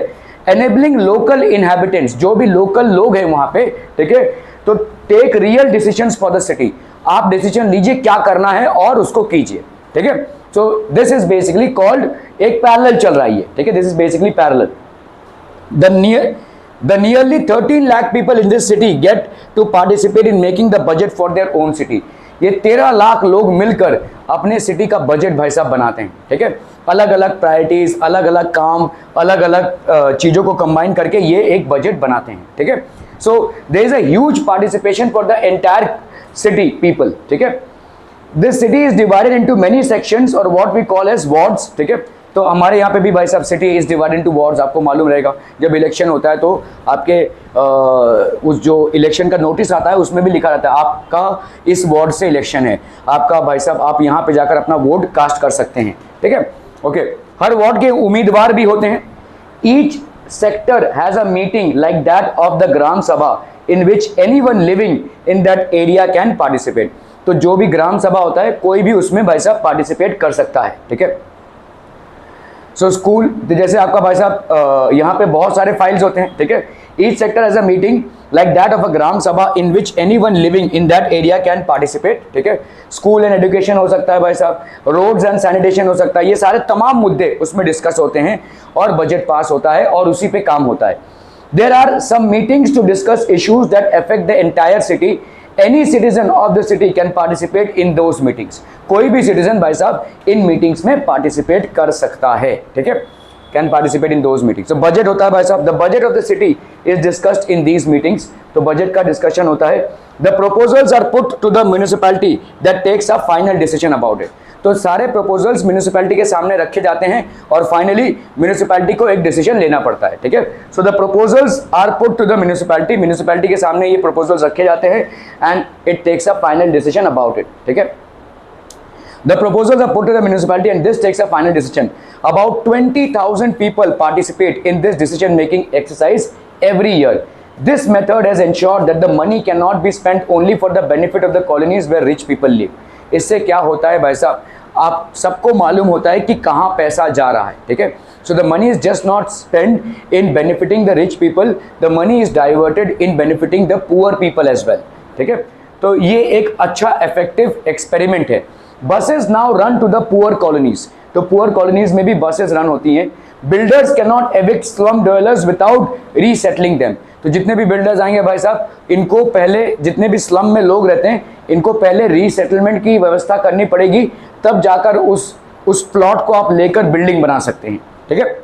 एनेबलिंग लोकल इनहैबिटेंट्स, जो भी लोकल लोग हैं वहां पे, ठीक है, तो take real decisions for the city. आप डिसीजन लीजिए क्या करना है और उसको कीजिए, ठीक है। So this is basically called, एक पैरेलल चल रहा है, ठीक है, this is basically parallel. The nearly 13 lakh people in this city get to participate in making the budget for their own city. ये 13 लाख लोग मिलकर अपने सिटी का बजट भाई साहब बनाते हैं, ठीक है, अलग अलग प्रायोरिटीज, अलग अलग काम, अलग अलग चीज़ों को कंबाइन करके ये एक बजट बनाते हैं, ठीक है। So there is a huge participation for the entire city people, ठीक है। This city is divided into many sections और what we call as wards, ठीक है। तो हमारे यहाँ पे भी भाई साहब city is divided into wards, आपको मालूम रहेगा। जब इलेक्शन होता है तो आपके उस जो इलेक्शन का नोटिस आता है उसमें भी लिखा रहता है आपका इस वार्ड से इलेक्शन है, आपका भाई साहब आप यहाँ पे जाकर अपना वोट कास्ट कर सकते हैं, ठीक है। ओके, हर वार्ड के उम्मीदवार भी होते हैं। Each sector has a meeting like that of the gram sabha in which anyone living in that area can participate. तो जो भी ग्राम सभा होता है कोई भी उसमें भाई साहब पार्टिसिपेट कर सकता है, ठीक है। सो स्कूल, जैसे आपका भाई साहब यहाँ पे बहुत सारे फाइल्स होते हैं, ठीक है। Each sector has a meeting like that of a gram sabha in which anyone living in that area can participate, ठीक है। स्कूल एंड एजुकेशन हो सकता है भाई साहब, रोड्स एंड सैनिटेशन हो सकता है, ये सारे तमाम मुद्दे उसमें डिस्कस होते हैं और बजट पास होता है और उसी पे काम होता है। There are some meetings to discuss issues that affect the entire city. Any citizen of the city can participate in those meetings. कोई भी सिटीजन भाई साहब इन मीटिंग्स में पार्टिसिपेट कर सकता है, ठीक है, can participate in those meetings. तो बजट होता है भाई साहब, the budget of the city is discussed in these meetings. तो बजट का डिस्कशन होता है। The proposals are put to the municipality that takes a final decision about it. तो सारे प्रपोजल्स म्युनिसिपैलिटी के सामने रखे जाते हैं और फाइनली म्युनिसिपैलिटी को एक डिसीजन लेना पड़ता है, ठीक है। So the proposals are put to the municipality, municipality के सामने ये प्रपोजल्स रखे जाते हैं and it takes a final decision about it, ठीक है। The proposals are put to the municipality and this takes a final decision. About 20,000 people participate in this decision making exercise every year. This method has ensured that the money cannot be spent only for the benefit of the colonies where rich people live. इससे क्या होता है भाई साहब, आप सबको मालूम होता है कि कहाँ पैसा जा रहा है, ठीक है। So the money is just not spent in benefiting the rich people, the money is diverted in benefiting the poor people as well, ठीक है। तो ये एक अच्छा इफेक्टिव एक्सपेरिमेंट है। Buses now run to the poor colonies, तो poor colonies में भी बसेज रन होती हैं। Builders can not evict slum dwellers without resettling them. तो जितने भी बिल्डर्स आएंगे भाई साहब, इनको पहले, जितने भी स्लम में लोग रहते हैं, इनको पहले रीसेटलमेंट की व्यवस्था करनी पड़ेगी, तब जाकर उस प्लॉट को आप लेकर बिल्डिंग बना सकते हैं, ठीक है।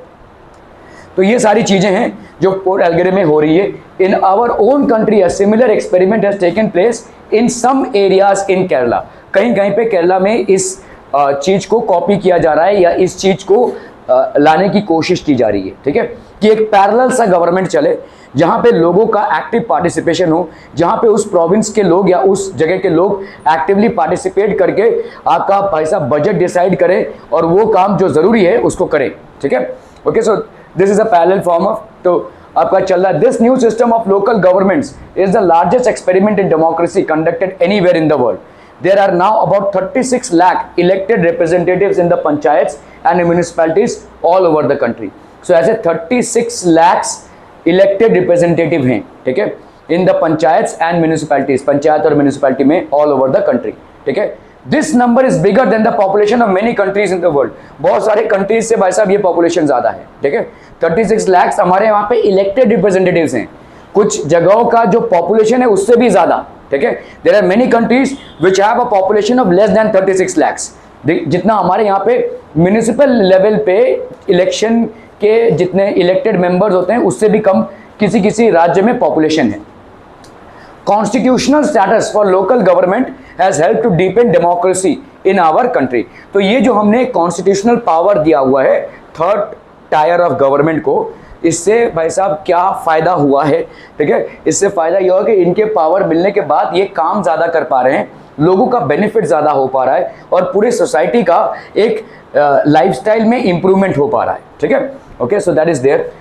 तो ये सारी चीजें हैं जो पोर्ट एल्गेरे में हो रही है। In our own country a similar experiment has taken place in some areas in Kerala. कहीं कहीं पे केरला में इस चीज को कॉपी किया जा रहा है या इस चीज को लाने की कोशिश की जा रही है, ठीक है, कि एक पैरेलल सा गवर्नमेंट चले जहां पे लोगों का एक्टिव पार्टिसिपेशन हो, जहां पे उस प्रोविंस के लोग या उस जगह के लोग एक्टिवली पार्टिसिपेट करके आपका भाई साहब बजट डिसाइड करें और वो काम जो जरूरी है उसको करें, ठीक है। Okay, so this is a parallel form of, तो आपका चल रहा है। This new system of local governments is the largest experiment in democracy conducted anywhere in the world. There are now about 36 lakh elected representatives in the panchayats and municipalities all over the country. So ऐसे 36 lakhs elected representative हैं, ठीक है, in the panchayats and municipalities, panchayat और municipality में all over the country, ठीक है। This number is bigger than the population of many countries in the world. बहुत सारे कंट्रीज से भाई साहब ये पॉपुलेशन ज्यादा है, ठीक है। 36 lakhs हमारे वहाँ पे इलेक्टेड रिप्रेजेंटेटिव्स हैं, कुछ जगहों का जो पॉपुलेशन है उससे भी ज्यादा, ठीक है। There are many countries which have a population of less than 36 lakhs। जितना हमारे यहाँ पे म्यूनिसिपल लेवल पे इलेक्शन के जितने इलेक्टेड मेंबर्स होते हैं उससे भी कम किसी किसी राज्य में पॉपुलेशन है। Constitutional status for local government has help to deepen democracy in our country. तो ये जो हमने कॉन्स्टिट्यूशनल पावर दिया हुआ है थर्ड टायर ऑफ गवर्नमेंट को, इससे भाई साहब क्या फ़ायदा हुआ है, ठीक है। इससे फ़ायदा यह हुआ कि इनके पावर मिलने के बाद ये काम ज़्यादा कर पा रहे हैं, लोगों का बेनिफिट ज़्यादा हो पा रहा है और पूरी सोसाइटी का एक लाइफस्टाइल में इंप्रूवमेंट हो पा रहा है, ठीक है। Okay, so that is there.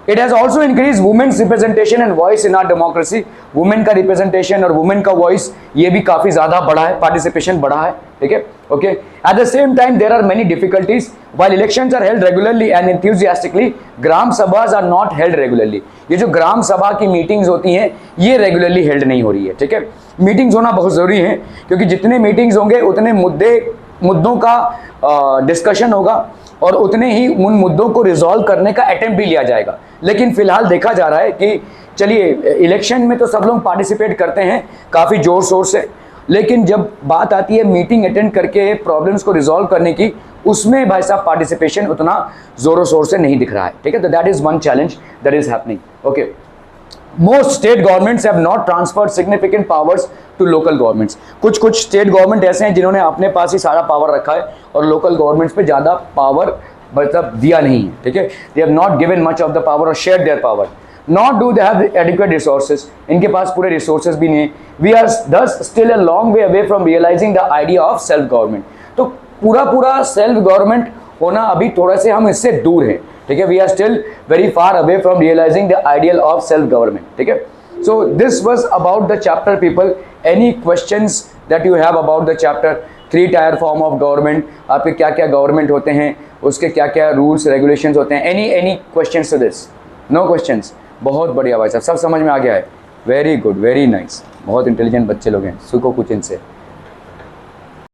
It has also increase women's representation and voice in our democracy. Women का रिप्रेजेंटेशन और वुमेन का वॉइस ये भी काफ़ी ज़्यादा बढ़ा है, पार्टिसिपेशन बढ़ा है, ठीक है। Okay, at the same time there are many difficulties. While elections are held regularly and enthusiastically, gram sabhas are not held regularly. ये जो ग्राम सभा की मीटिंग्स होती हैं ये रेगुलरली हेल्ड नहीं हो रही है, ठीक है। मीटिंग्स होना बहुत ज़रूरी है क्योंकि जितने मीटिंग्स होंगे उतने मुद्दों का डिस्कशन होगा और उतने ही उन मुद्दों को रिजॉल्व करने का अटेम्प्ट भी लिया जाएगा। लेकिन फिलहाल देखा जा रहा है कि चलिए इलेक्शन में तो सब लोग पार्टिसिपेट करते हैं काफ़ी ज़ोर शोर से, लेकिन जब बात आती है मीटिंग अटेंड करके प्रॉब्लम्स को रिजॉल्व करने की, उसमें भाई साहब पार्टिसिपेशन उतना ज़ोरों शोर से नहीं दिख रहा है, ठीक है। तो that is one challenge that is happening. Okay, most state governments have not transferred significant powers to local governments. कुछ स्टेट गवर्नमेंट ऐसे हैं जिन्होंने अपने पास ही सारा पावर रखा है और लोकल गवर्नमेंट्स पे ज़्यादा पावर मतलब दिया नहीं है, ठीक है। They have not given much of the power और share their power, not do they have adequate resources, इनके पास पूरे रिसोर्सेज भी नहीं है। We are thus still a long way away from realizing the idea of self government. तो पूरा self government होना अभी थोड़ा से हम इससे दूर हैं, ठीक है। We are still very far away from realizing the ideal of self government, ठीक है। So this was about the chapter people. Any questions that you have about the chapter? 3 tier form of government, आपके क्या क्या government होते हैं, उसके क्या क्या रूल्स रेगुलेशंस होते हैं, any questions to this? No questions? बहुत बढ़िया भाई साहब, सब समझ में आ गया है। वेरी गुड, वेरी नाइस, बहुत इंटेलिजेंट बच्चे लोग हैं, सीखो कुछ इनसे।